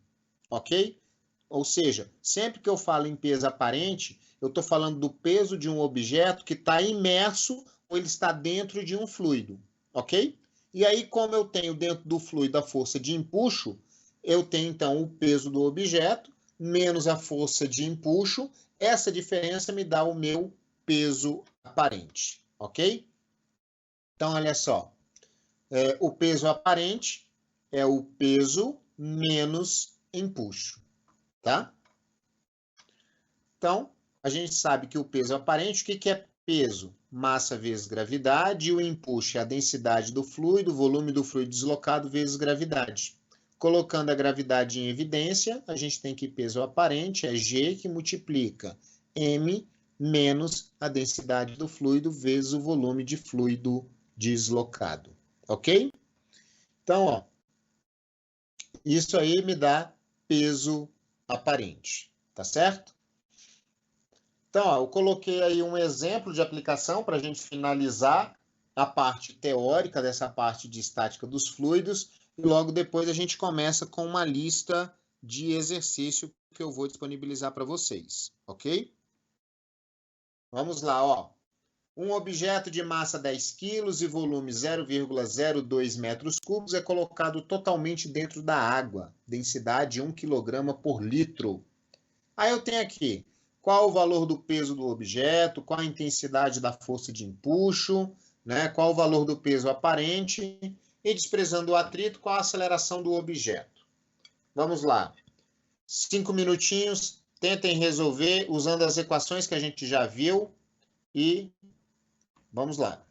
Speaker 2: ok? Ou seja, sempre que eu falo em peso aparente, eu estou falando do peso de um objeto que está imerso ou ele está dentro de um fluido, ok? E aí, como eu tenho dentro do fluido a força de empuxo, eu tenho então o peso do objeto menos a força de empuxo. Essa diferença me dá o meu peso aparente, ok? Então, olha só. O peso aparente é o peso menos empuxo, tá? Então, a gente sabe que o peso aparente, o que é peso? Massa vezes gravidade, e o empuxo é a densidade do fluido, o volume do fluido deslocado vezes gravidade. Colocando a gravidade em evidência, a gente tem que peso aparente é G que multiplica M menos a densidade do fluido vezes o volume de fluido deslocado. Ok? Então, ó, isso aí me dá peso aparente, tá certo? Então, ó, eu coloquei aí um exemplo de aplicação para a gente finalizar a parte teórica dessa parte de estática dos fluidos e logo depois a gente começa com uma lista de exercício que eu vou disponibilizar para vocês, ok? Vamos lá, ó. Um objeto de massa 10 kg e volume 0,02 metros cúbicos é colocado totalmente dentro da água, densidade 1 kg por litro. Aí eu tenho aqui qual o valor do peso do objeto, qual a intensidade da força de empuxo, né? Qual o valor do peso aparente e, desprezando o atrito, qual a aceleração do objeto. Vamos lá. 5 minutinhos, tentem resolver usando as equações que a gente já viu e vamos lá.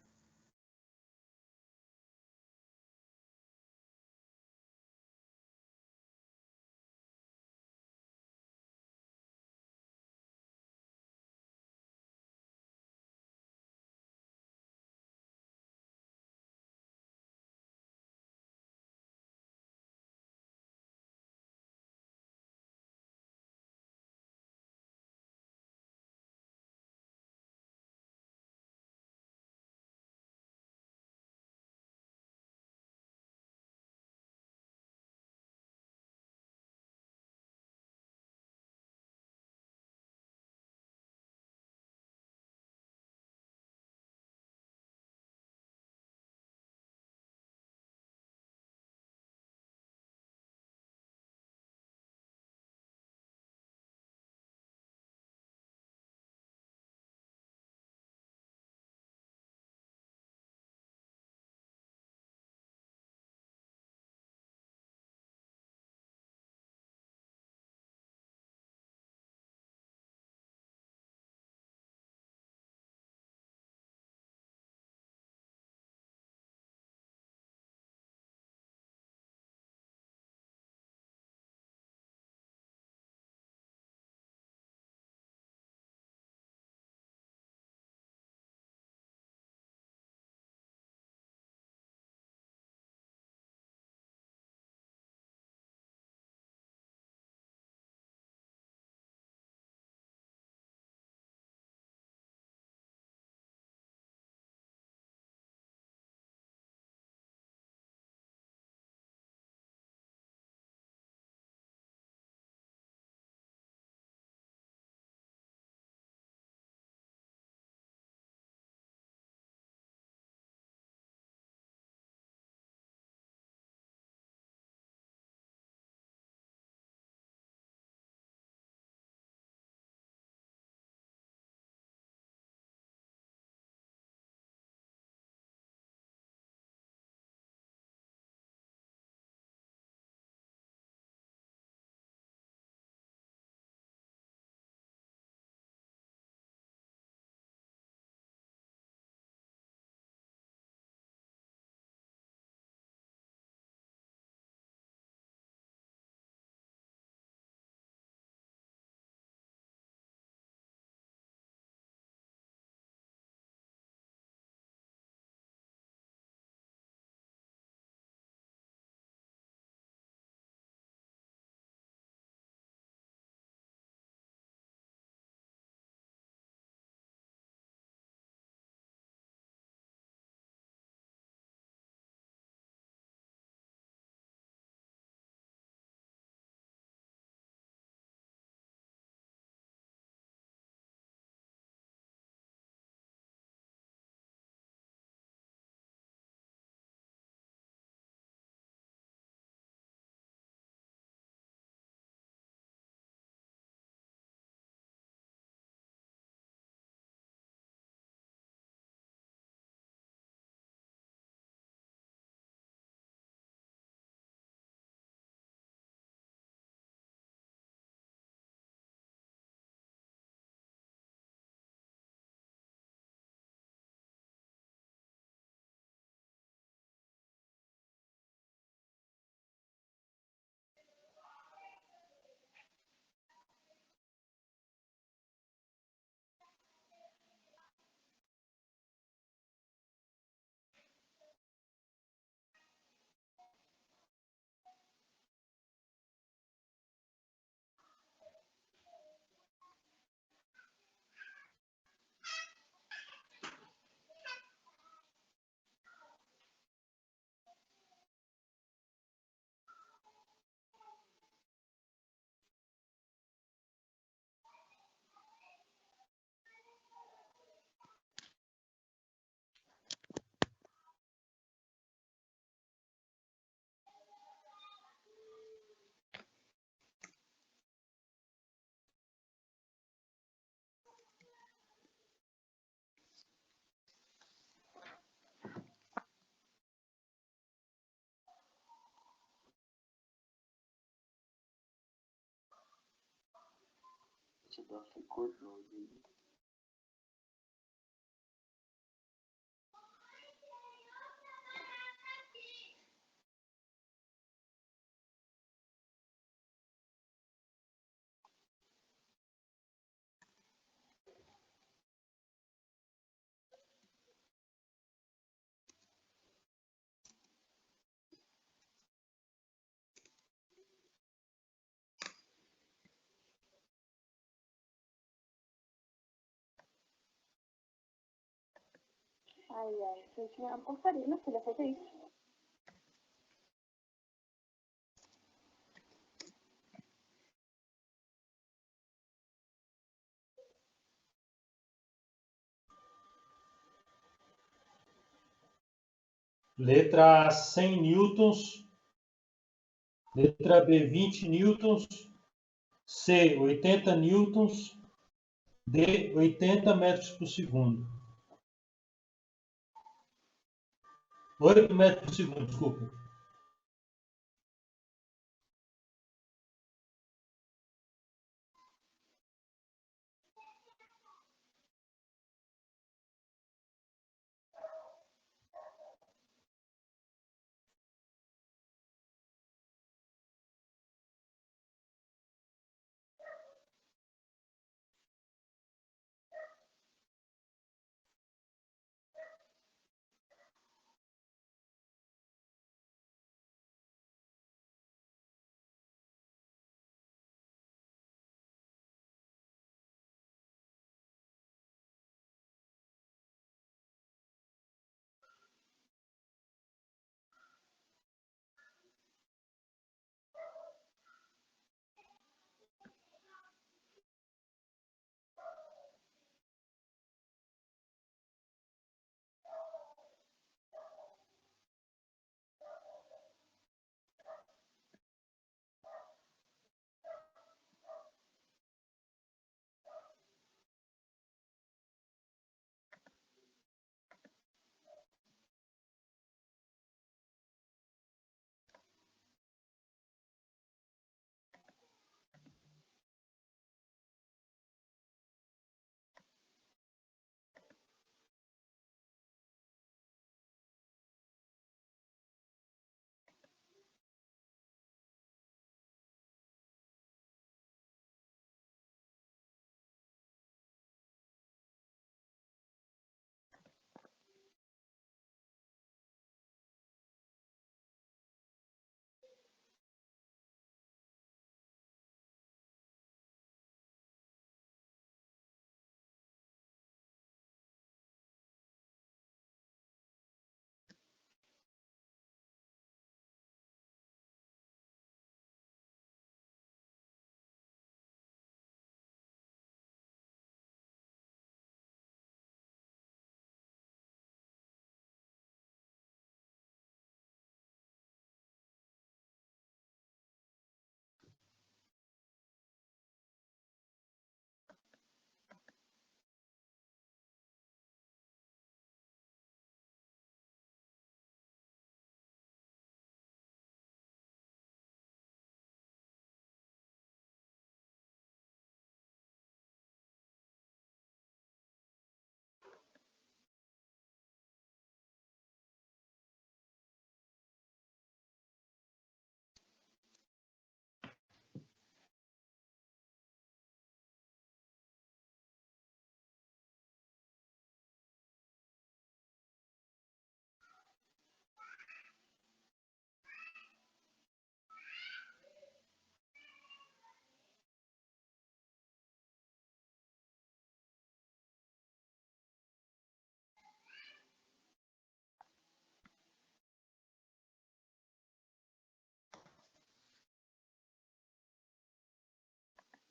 Speaker 9: multidão ficou doida.
Speaker 13: Ai, ai, gente, minha porcaria, meu filho, aceita isso.
Speaker 14: Letra A, 100 newtons. Letra B, 20 newtons. C, 80 newtons. D, 80 metros por segundo. 8 metros por segundo, desculpa.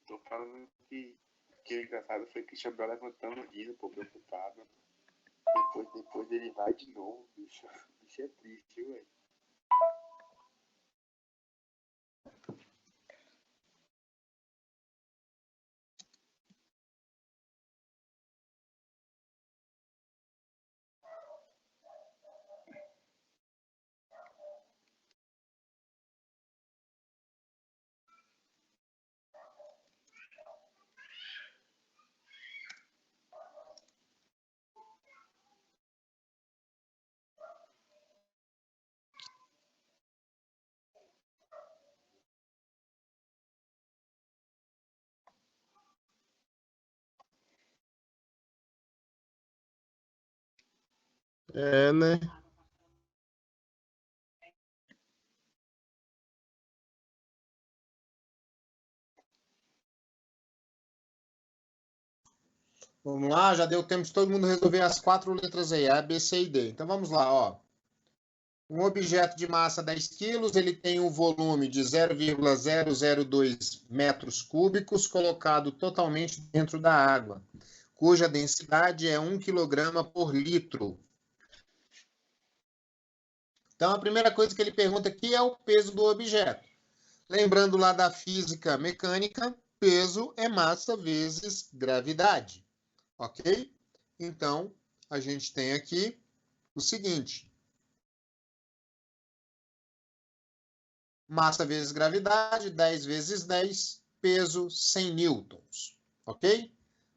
Speaker 9: Tô falando que o engraçado foi que o Xambel levantando rindo, pô, preocupado. Depois ele vai de novo, bicho. O bicho é triste, velho.
Speaker 7: É, né?
Speaker 2: Vamos lá, já deu tempo de todo mundo resolver as 4 letras aí, A, B, C e D. Então vamos lá, ó. Um objeto de massa 10 quilos, ele tem um volume de 0,002 metros cúbicos colocado totalmente dentro da água, cuja densidade é 1 quilograma por litro. Então, a primeira coisa que ele pergunta aqui é o peso do objeto. Lembrando lá da física mecânica, peso é massa vezes gravidade. Ok? Então, a gente tem aqui o seguinte. Massa vezes gravidade, 10 vezes 10, peso 100 newtons. Ok?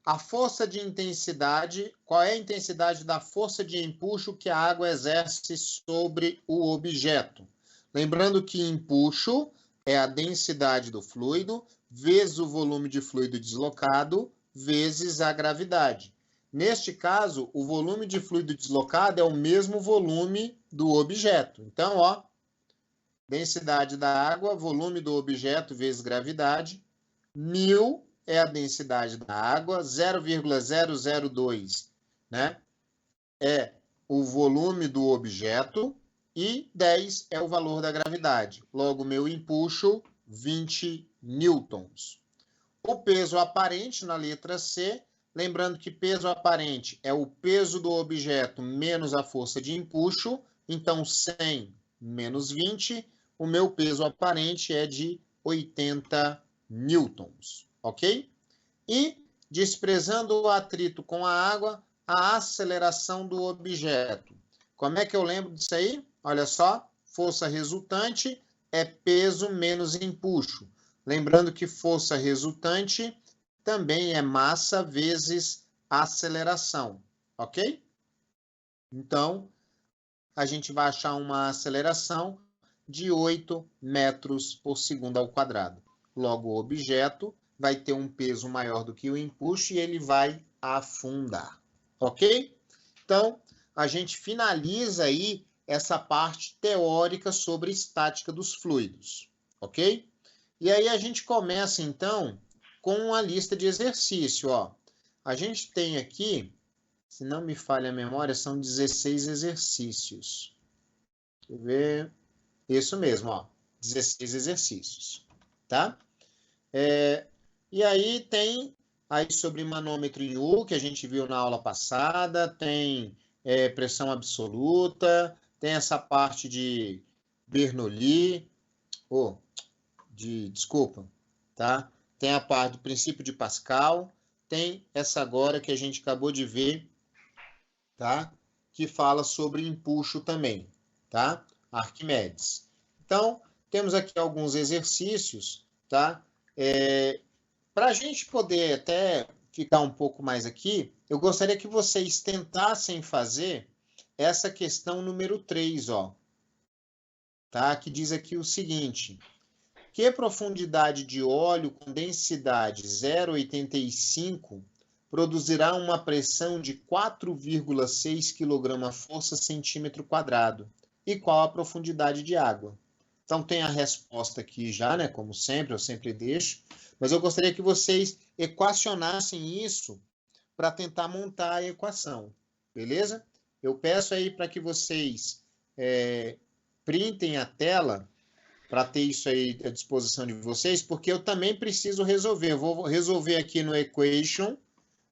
Speaker 2: A força de intensidade, qual é a intensidade da força de empuxo que a água exerce sobre o objeto? Lembrando que empuxo é a densidade do fluido vezes o volume de fluido deslocado vezes a gravidade. Neste caso, o volume de fluido deslocado é o mesmo volume do objeto. Então, ó, densidade da água, volume do objeto vezes gravidade, 1000 é a densidade da água, 0,002, né? É o volume do objeto e 10 é o valor da gravidade. Logo, meu empuxo, 20 newtons. O peso aparente na letra C, lembrando que peso aparente é o peso do objeto menos a força de empuxo, então 100 menos 20, o meu peso aparente é de 80 newtons. Ok? E, desprezando o atrito com a água, a aceleração do objeto. Como é que eu lembro disso aí? Olha só, força resultante é peso menos empuxo. Lembrando que força resultante também é massa vezes aceleração. Ok? Então, a gente vai achar uma aceleração de 8 metros por segundo ao quadrado. Logo, o objeto vai ter um peso maior do que o empuxo e ele vai afundar. Ok? Então, a gente finaliza aí essa parte teórica sobre estática dos fluidos. Ok? E aí a gente começa, então, com a lista de exercício. Ó. A gente tem aqui, se não me falha a memória, são 16 exercícios. Deixa eu ver. Isso mesmo, ó. 16 exercícios. Tá? E aí tem aí sobre manômetro em U, que a gente viu na aula passada, tem pressão absoluta, tem essa parte de Bernoulli, desculpa, tá? Tem a parte do princípio de Pascal, tem essa agora que a gente acabou de ver, tá? Que fala sobre empuxo também, tá? Arquimedes. Então, temos aqui alguns exercícios, tá? Para a gente poder até ficar um pouco mais aqui, eu gostaria que vocês tentassem fazer essa questão número 3, ó. Tá? Que diz aqui o seguinte: que profundidade de óleo com densidade 0,85 produzirá uma pressão de 4,6 kgfm²? E qual a profundidade de água? Então, tem a resposta aqui já, né? Como sempre, eu sempre deixo. Mas eu gostaria que vocês equacionassem isso para tentar montar a equação. Beleza? Eu peço aí para que vocês printem a tela para ter isso aí à disposição de vocês, porque eu também preciso resolver. Eu vou resolver aqui no Equation,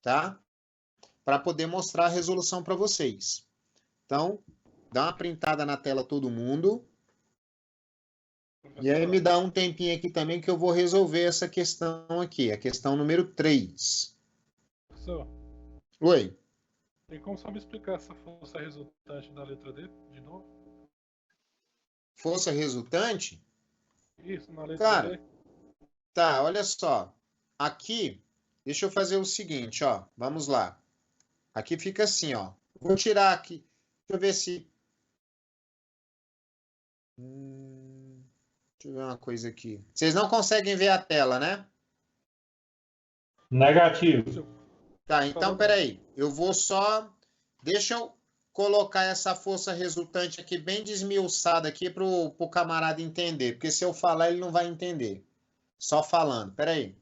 Speaker 2: tá? Para poder mostrar a resolução para vocês. Então, dá uma printada na tela todo mundo. E aí me dá um tempinho aqui também que eu vou resolver essa questão aqui, a questão número 3.
Speaker 4: Professor,
Speaker 2: Oi.
Speaker 4: tem como só me explicar essa força resultante da letra D, de novo?
Speaker 2: Força resultante?
Speaker 4: Isso, na letra
Speaker 2: Cara,
Speaker 4: D.
Speaker 2: tá, olha só. Aqui, deixa eu fazer o seguinte, ó. Vamos lá. Aqui fica assim, ó. Vou tirar aqui. Deixa eu ver se... Deixa eu ver uma coisa aqui. Vocês não conseguem ver a tela, né?
Speaker 14: Negativo.
Speaker 2: Tá, então peraí. Eu vou só... Deixa eu colocar essa força resultante aqui bem desmiuçada aqui para o camarada entender, porque se eu falar ele não vai entender. Só falando, peraí.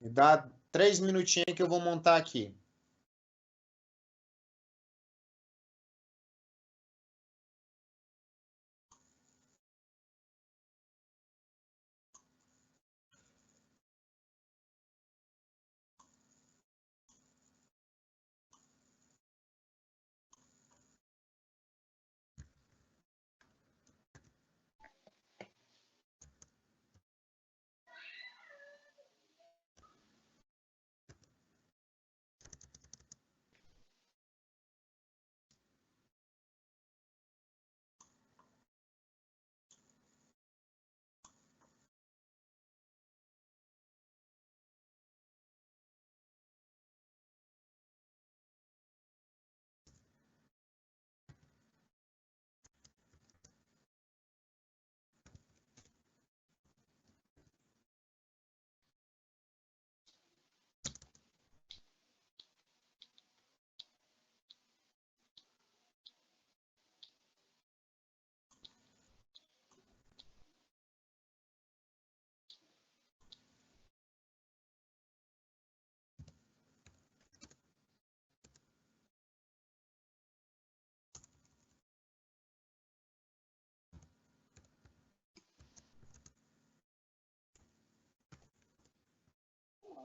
Speaker 2: Me dá 3 minutinhos que eu vou montar aqui.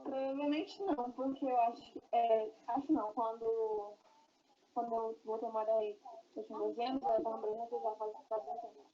Speaker 13: Provavelmente não, porque eu acho que. Acho não, quando eu vou ter uma aí, eu tinha 12 anos, eu estava aprendendo a já faz 4 anos.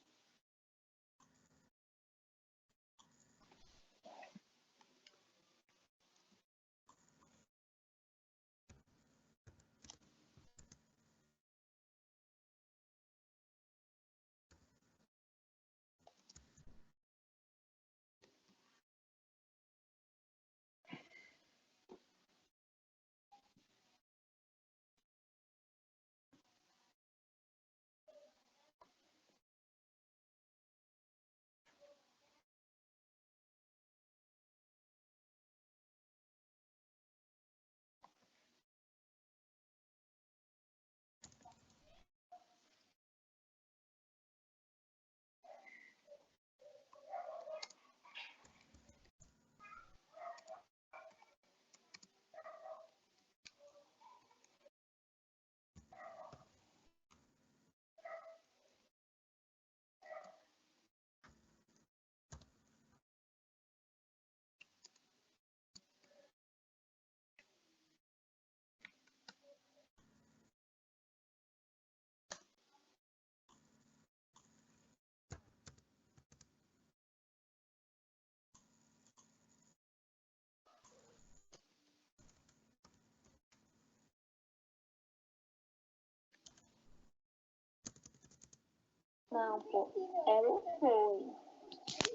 Speaker 13: Não, pô, ela foi.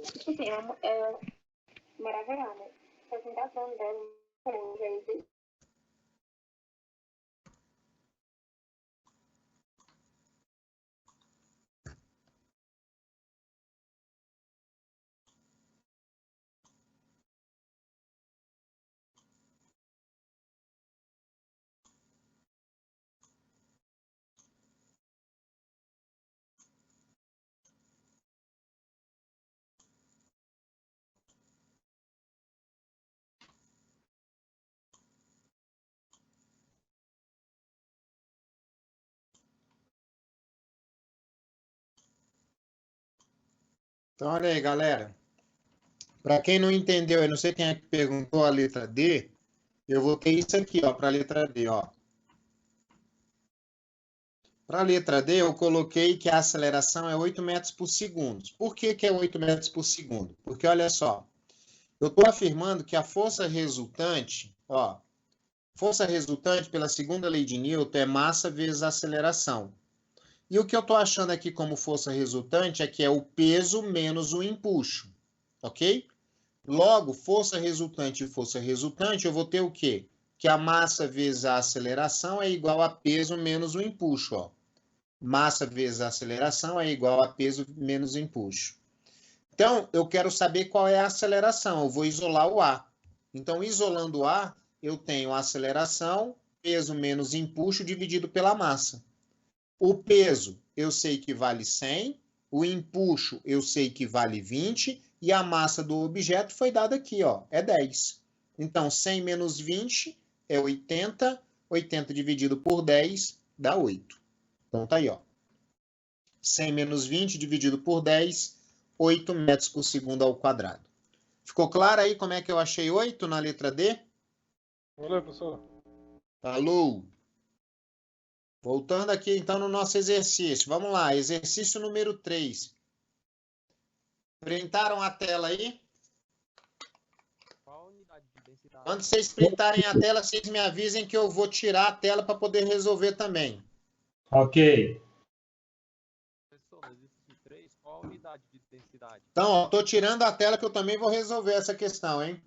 Speaker 13: Tipo assim, ela maravilhosa, né? A apresentação dela foi, gente.
Speaker 2: Então, olha aí, galera. Para quem não entendeu, eu não sei quem é que perguntou a letra D, eu vou ter isso aqui, ó, para a letra D, ó. Para a letra D, eu coloquei que a aceleração é 8 metros por segundo. Por que é 8 metros por segundo? Porque, olha só, eu estou afirmando que a força resultante, ó, força resultante pela segunda lei de Newton é massa vezes aceleração. E o que eu estou achando aqui como força resultante é que é o peso menos o empuxo, ok? Logo, força resultante e força resultante, eu vou ter o quê? Que a massa vezes a aceleração é igual a peso menos o empuxo, ó. Massa vezes a aceleração é igual a peso menos empuxo. Então, eu quero saber qual é a aceleração. Eu vou isolar o A. Então, isolando o A, eu tenho a aceleração peso menos empuxo dividido pela massa. O peso eu sei que vale 100, o empuxo eu sei que vale 20 e a massa do objeto foi dada aqui, ó, é 10. Então, 100 menos 20 é 80, 80 dividido por 10 dá 8. Então, tá aí, ó. 100 menos 20 dividido por 10, 8 metros por segundo ao quadrado. Ficou claro aí como é que eu achei 8 na letra D?
Speaker 4: Valeu, professor.
Speaker 2: Falou! Voltando aqui, então, no nosso exercício. Vamos lá, exercício número 3. Printaram a tela aí? Quando vocês printarem a tela, vocês me avisem que eu vou tirar a tela para poder resolver também.
Speaker 3: Ok.
Speaker 15: Professor, no exercício 3, qual a unidade de densidade?
Speaker 2: Então, ó, tô tirando a tela que eu também vou resolver essa questão, hein?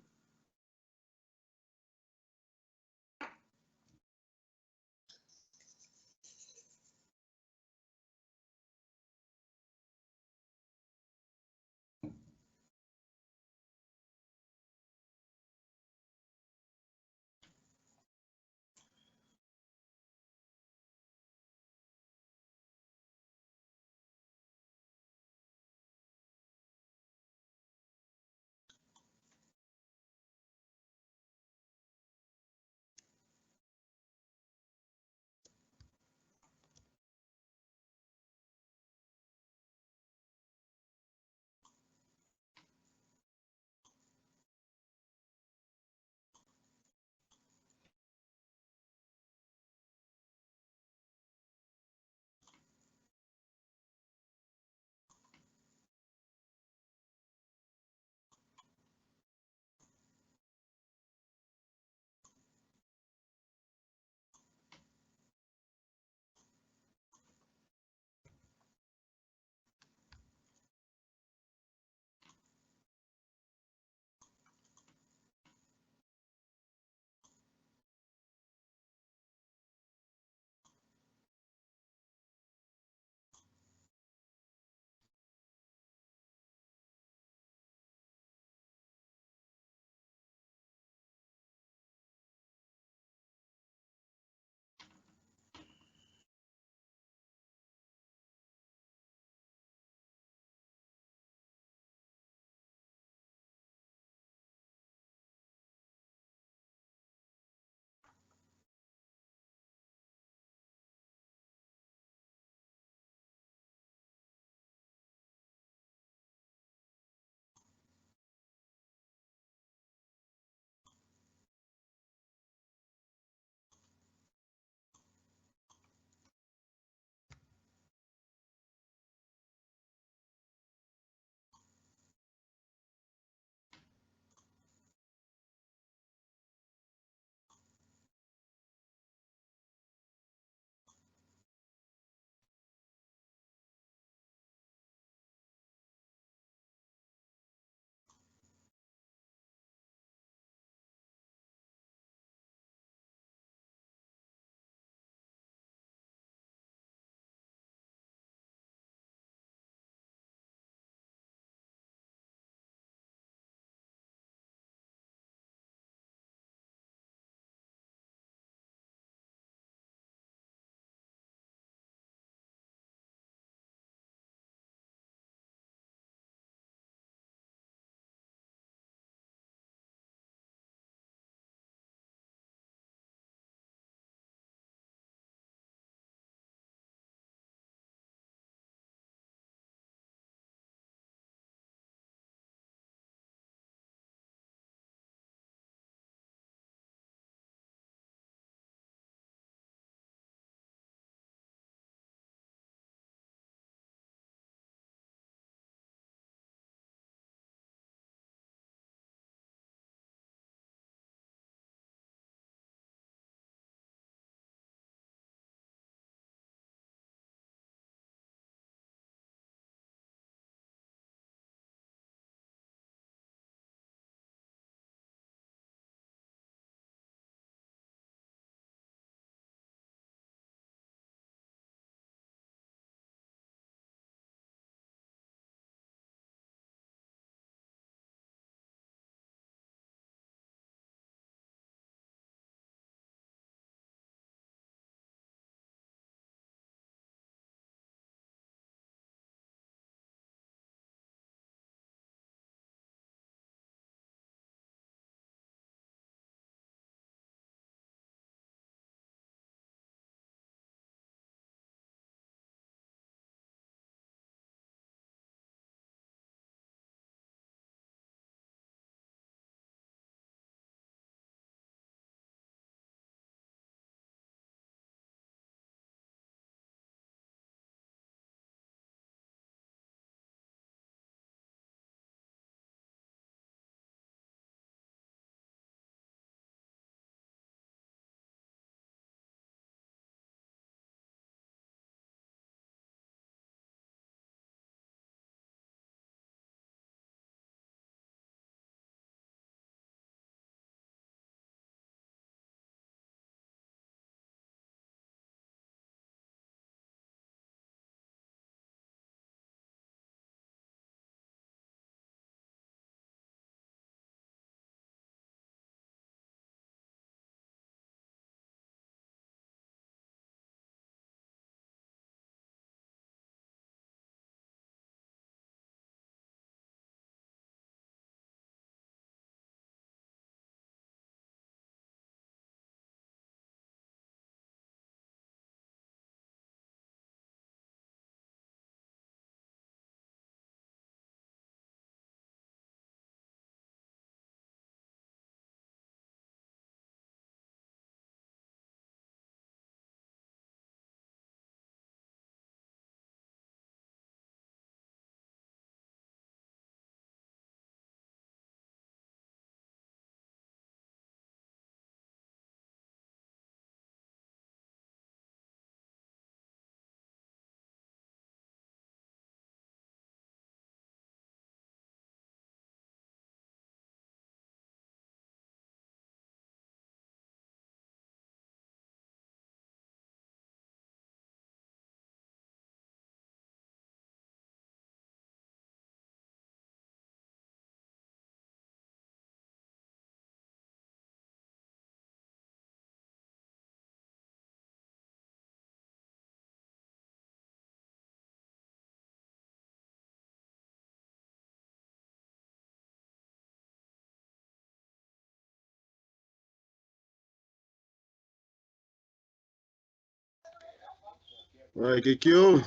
Speaker 7: Ué, que houve?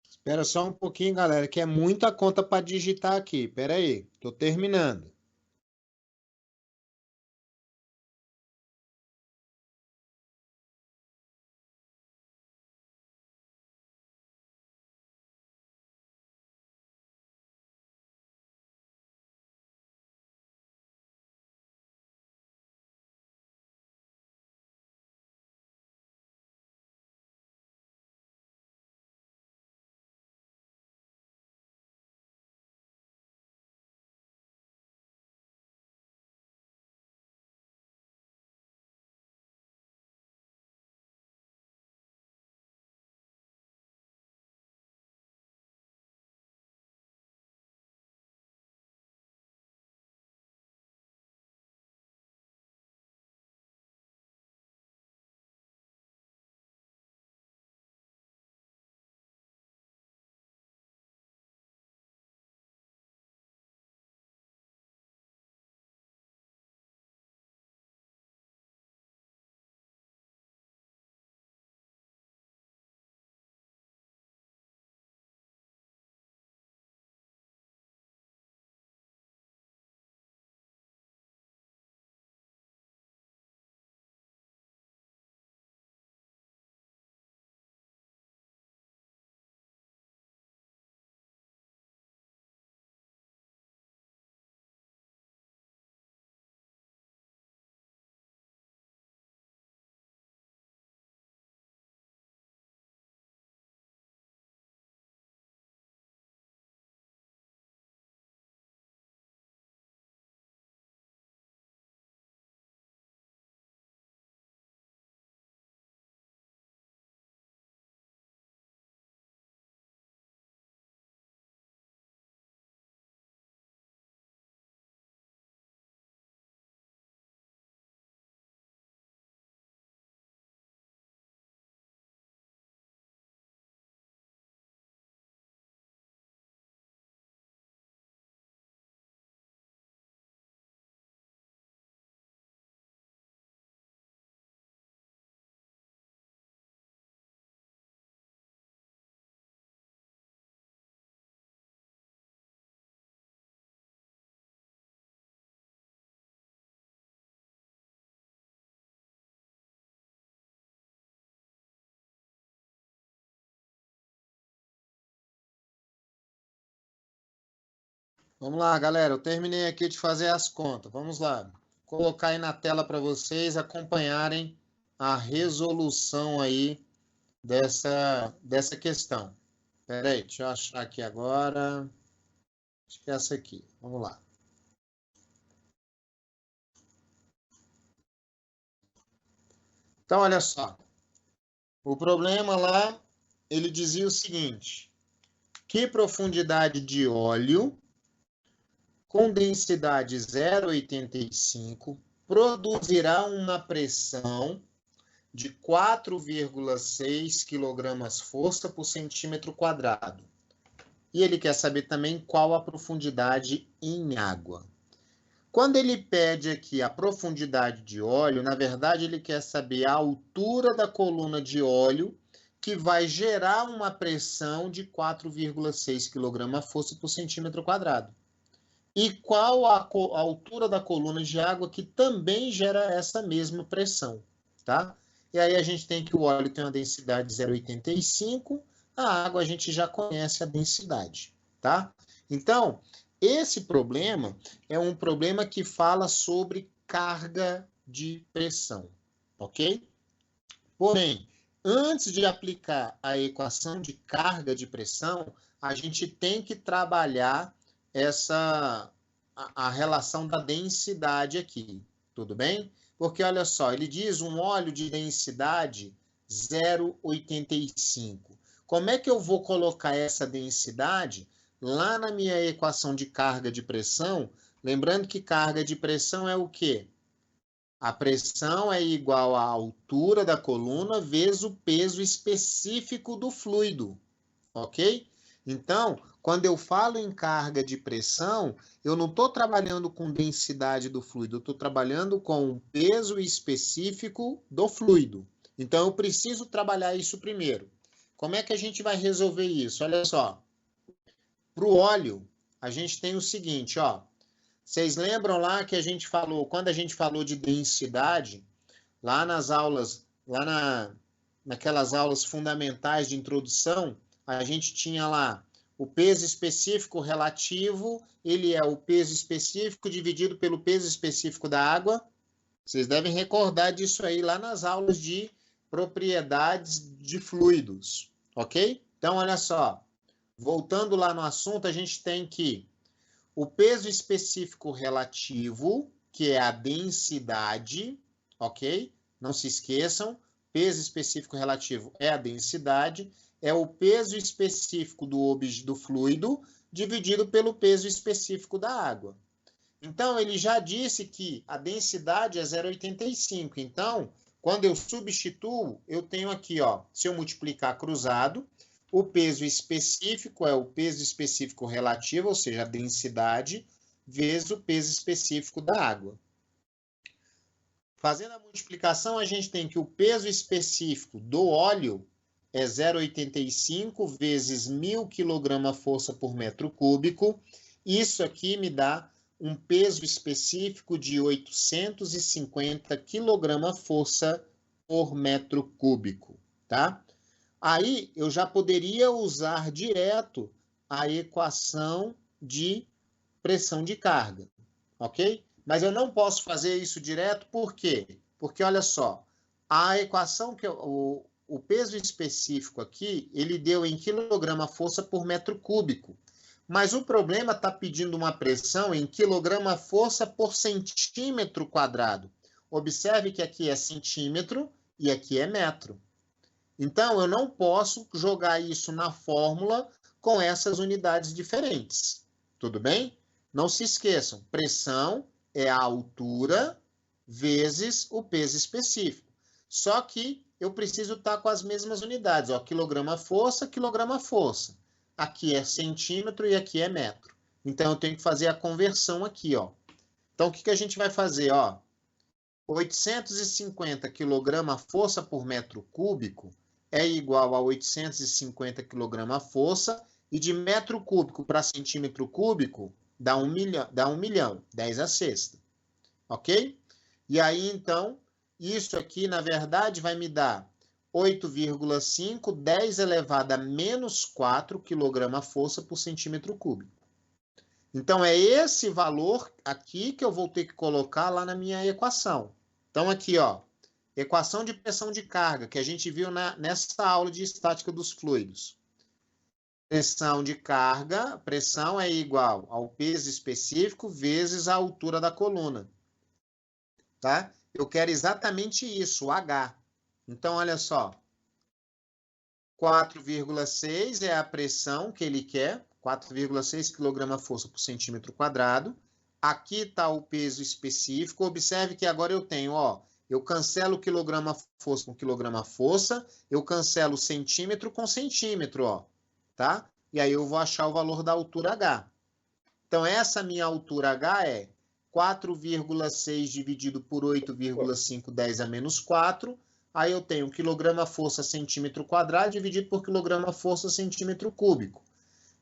Speaker 2: Espera só um pouquinho, galera, que é muita conta para digitar aqui. Espera aí, tô terminando. Vamos lá, galera. Eu terminei aqui de fazer as contas. Vamos lá. Vou colocar aí na tela para vocês acompanharem a resolução aí dessa questão. Espera aí, deixa eu achar aqui agora. Acho que é essa aqui. Vamos lá. Então, olha só. O problema lá, ele dizia o seguinte: que profundidade de óleo com densidade 0,85 produzirá uma pressão de 4,6 kg/força por centímetro quadrado. E ele quer saber também qual a profundidade em água. Quando ele pede aqui a profundidade de óleo, na verdade ele quer saber a altura da coluna de óleo que vai gerar uma pressão de 4,6 kg/força por centímetro quadrado. E qual a altura da coluna de água que também gera essa mesma pressão, tá? E aí a gente tem que o óleo tem uma densidade de 0,85, a água a gente já conhece a densidade, tá? Então, esse problema é um problema que fala sobre carga de pressão, ok? Porém, antes de aplicar a equação de carga de pressão, a gente tem que trabalhar a relação da densidade aqui, tudo bem? Porque, olha só, ele diz um óleo de densidade 0,85. Como é que eu vou colocar essa densidade lá na minha equação de carga de pressão? Lembrando que carga de pressão é o quê? A pressão é igual à altura da coluna vezes o peso específico do fluido, ok? Então, quando eu falo em carga de pressão, eu não estou trabalhando com densidade do fluido, eu estou trabalhando com o peso específico do fluido. Então, eu preciso trabalhar isso primeiro. Como é que a gente vai resolver isso? Olha só. Para o óleo, a gente tem o seguinte, ó. Vocês lembram lá que a gente falou, quando a gente falou de densidade, lá nas aulas, naquelas aulas fundamentais de introdução, a gente tinha lá o peso específico relativo, ele é o peso específico dividido pelo peso específico da água. Vocês devem recordar disso aí lá nas aulas de propriedades de fluidos, ok? Então, olha só, voltando lá no assunto, a gente tem que o peso específico relativo, que é a densidade, ok? Não se esqueçam, peso específico relativo é a densidade, é o peso específico do fluido dividido pelo peso específico da água. Então, ele já disse que a densidade é 0,85. Então, quando eu substituo, eu tenho aqui, ó, se eu multiplicar cruzado, o peso específico é o peso específico relativo, ou seja, a densidade, vezes o peso específico da água. Fazendo a multiplicação, a gente tem que o peso específico do óleo é 0,85 vezes 1.000 kg/força por metro cúbico. Isso aqui me dá um peso específico de 850 kg/força por metro cúbico, tá? Aí, eu já poderia usar direto a equação de pressão de carga, ok? Mas eu não posso fazer isso direto, por quê? Porque, olha só, a equação, o peso específico aqui, ele deu em quilograma-força por metro cúbico. Mas o problema está pedindo uma pressão em quilograma-força por centímetro quadrado. Observe que aqui é centímetro e aqui é metro. Então, eu não posso jogar isso na fórmula com essas unidades diferentes. Tudo bem? Não se esqueçam, pressão é a altura vezes o peso específico. Só que eu preciso estar com as mesmas unidades, ó, quilograma-força, quilograma-força. Aqui é centímetro e aqui é metro. Então, eu tenho que fazer a conversão aqui, ó. Então, o que a gente vai fazer, ó? 850 kg/força por metro cúbico é igual a 850 kg/força, e de metro cúbico para centímetro cúbico dá 1 milhão, 10 à sexta. Ok? E aí, então, isso aqui, na verdade, vai me dar 8,5, 10 elevado a menos 4 kg/força por centímetro cúbico. Então, é esse valor aqui que eu vou ter que colocar lá na minha equação. Então, aqui, ó, equação de pressão de carga, que a gente viu nessa aula de estática dos fluidos. Pressão de carga, pressão é igual ao peso específico vezes a altura da coluna. Tá? Eu quero exatamente isso, o H. Então, olha só. 4,6 é a pressão que ele quer, 4,6 kg/força por centímetro quadrado. Aqui está o peso específico. Observe que agora eu tenho, ó, eu cancelo quilograma-força com quilograma-força, eu cancelo centímetro com centímetro, ó, tá? E aí eu vou achar o valor da altura H. Então, essa minha altura H é 4,6 dividido por 8,5, 10 a menos 4. Aí eu tenho quilograma-força centímetro quadrado dividido por quilograma-força centímetro cúbico.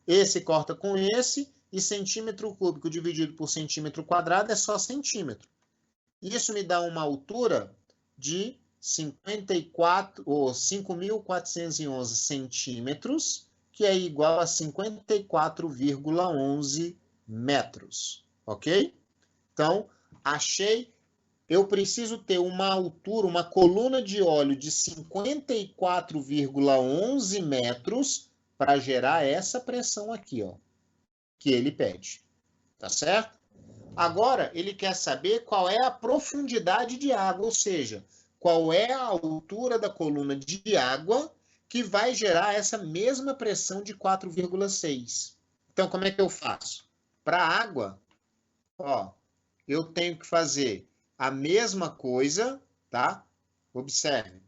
Speaker 2: Esse corta com esse, e centímetro cúbico dividido por centímetro quadrado é só centímetro. Isso me dá uma altura de 5.411 centímetros, que é igual a 54,11 metros. Ok? Então, achei, eu preciso ter uma altura, uma coluna de óleo de 54,11 metros para gerar essa pressão aqui, ó, que ele pede. Tá certo? Agora, ele quer saber qual é a profundidade de água, ou seja, qual é a altura da coluna de água que vai gerar essa mesma pressão de 4,6. Então, como é que eu faço? Para a água, ó, eu tenho que fazer a mesma coisa, tá? Observe.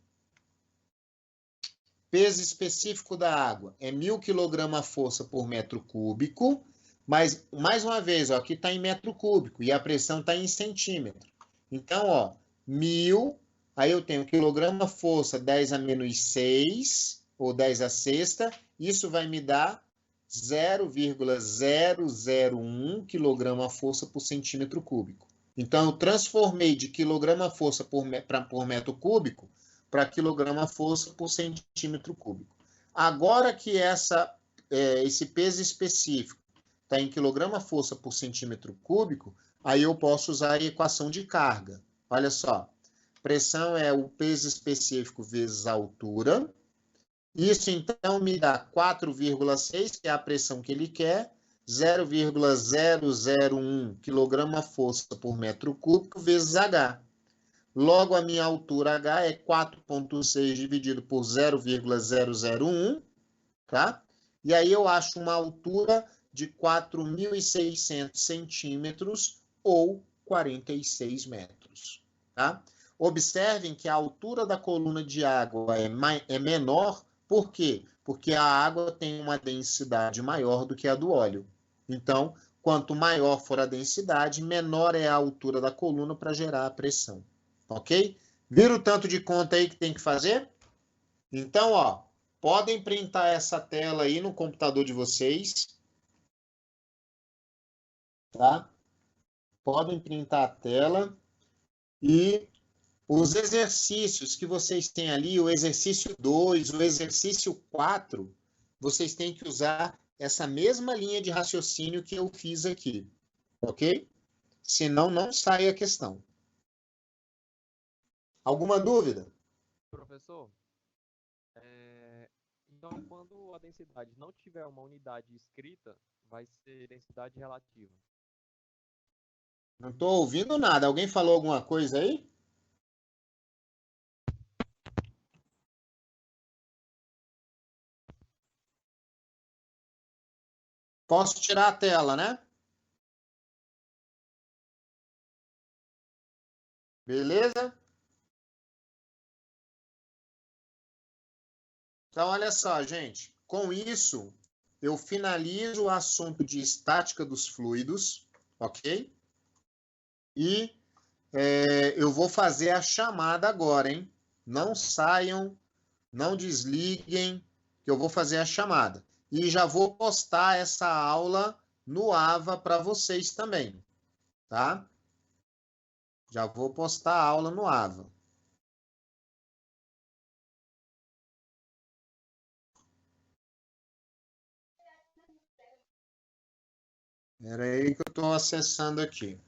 Speaker 2: Peso específico da água é 1.000 kg/força por metro cúbico, mas, mais uma vez, ó, aqui está em metro cúbico e a pressão está em centímetro. Então, ó, 1.000, aí eu tenho quilograma-força 10 a menos 6, ou 10 a sexta, isso vai me dar 0,001 quilograma-força por centímetro cúbico. Então, eu transformei de quilograma-força por metro cúbico para quilograma-força por centímetro cúbico. Agora que esse peso específico está em quilograma-força por centímetro cúbico, aí eu posso usar a equação de carga. Olha só, pressão é o peso específico vezes a altura. Isso, então, me dá 4,6, que é a pressão que ele quer, 0,001 quilograma-força por metro cúbico vezes H. Logo, a minha altura H é 4,6 dividido por 0,001, tá? E aí eu acho uma altura de 4.600 centímetros ou 46 metros, tá? Observem que a altura da coluna de água é menor, por quê? Porque a água tem uma densidade maior do que a do óleo. Então, quanto maior for a densidade, menor é a altura da coluna para gerar a pressão. Ok? Viram o tanto de conta aí que tem que fazer? Então, ó, podem printar essa tela aí no computador de vocês. Tá? Podem printar a tela. E os exercícios que vocês têm ali, o exercício 2, o exercício 4, vocês têm que usar essa mesma linha de raciocínio que eu fiz aqui. Ok? Senão, não sai a questão. Alguma dúvida?
Speaker 15: Professor, então quando a densidade não tiver uma unidade escrita, vai ser densidade relativa.
Speaker 2: Não estou ouvindo nada. Alguém falou alguma coisa aí? Posso tirar a tela, né? Beleza? Então, olha só, gente. Com isso, eu finalizo o assunto de estática dos fluidos, ok? E eu vou fazer a chamada agora, hein? Não saiam, não desliguem, que eu vou fazer a chamada. E já vou postar essa aula no AVA para vocês também, tá? Já vou postar a aula no AVA. Espera aí que eu estou acessando aqui.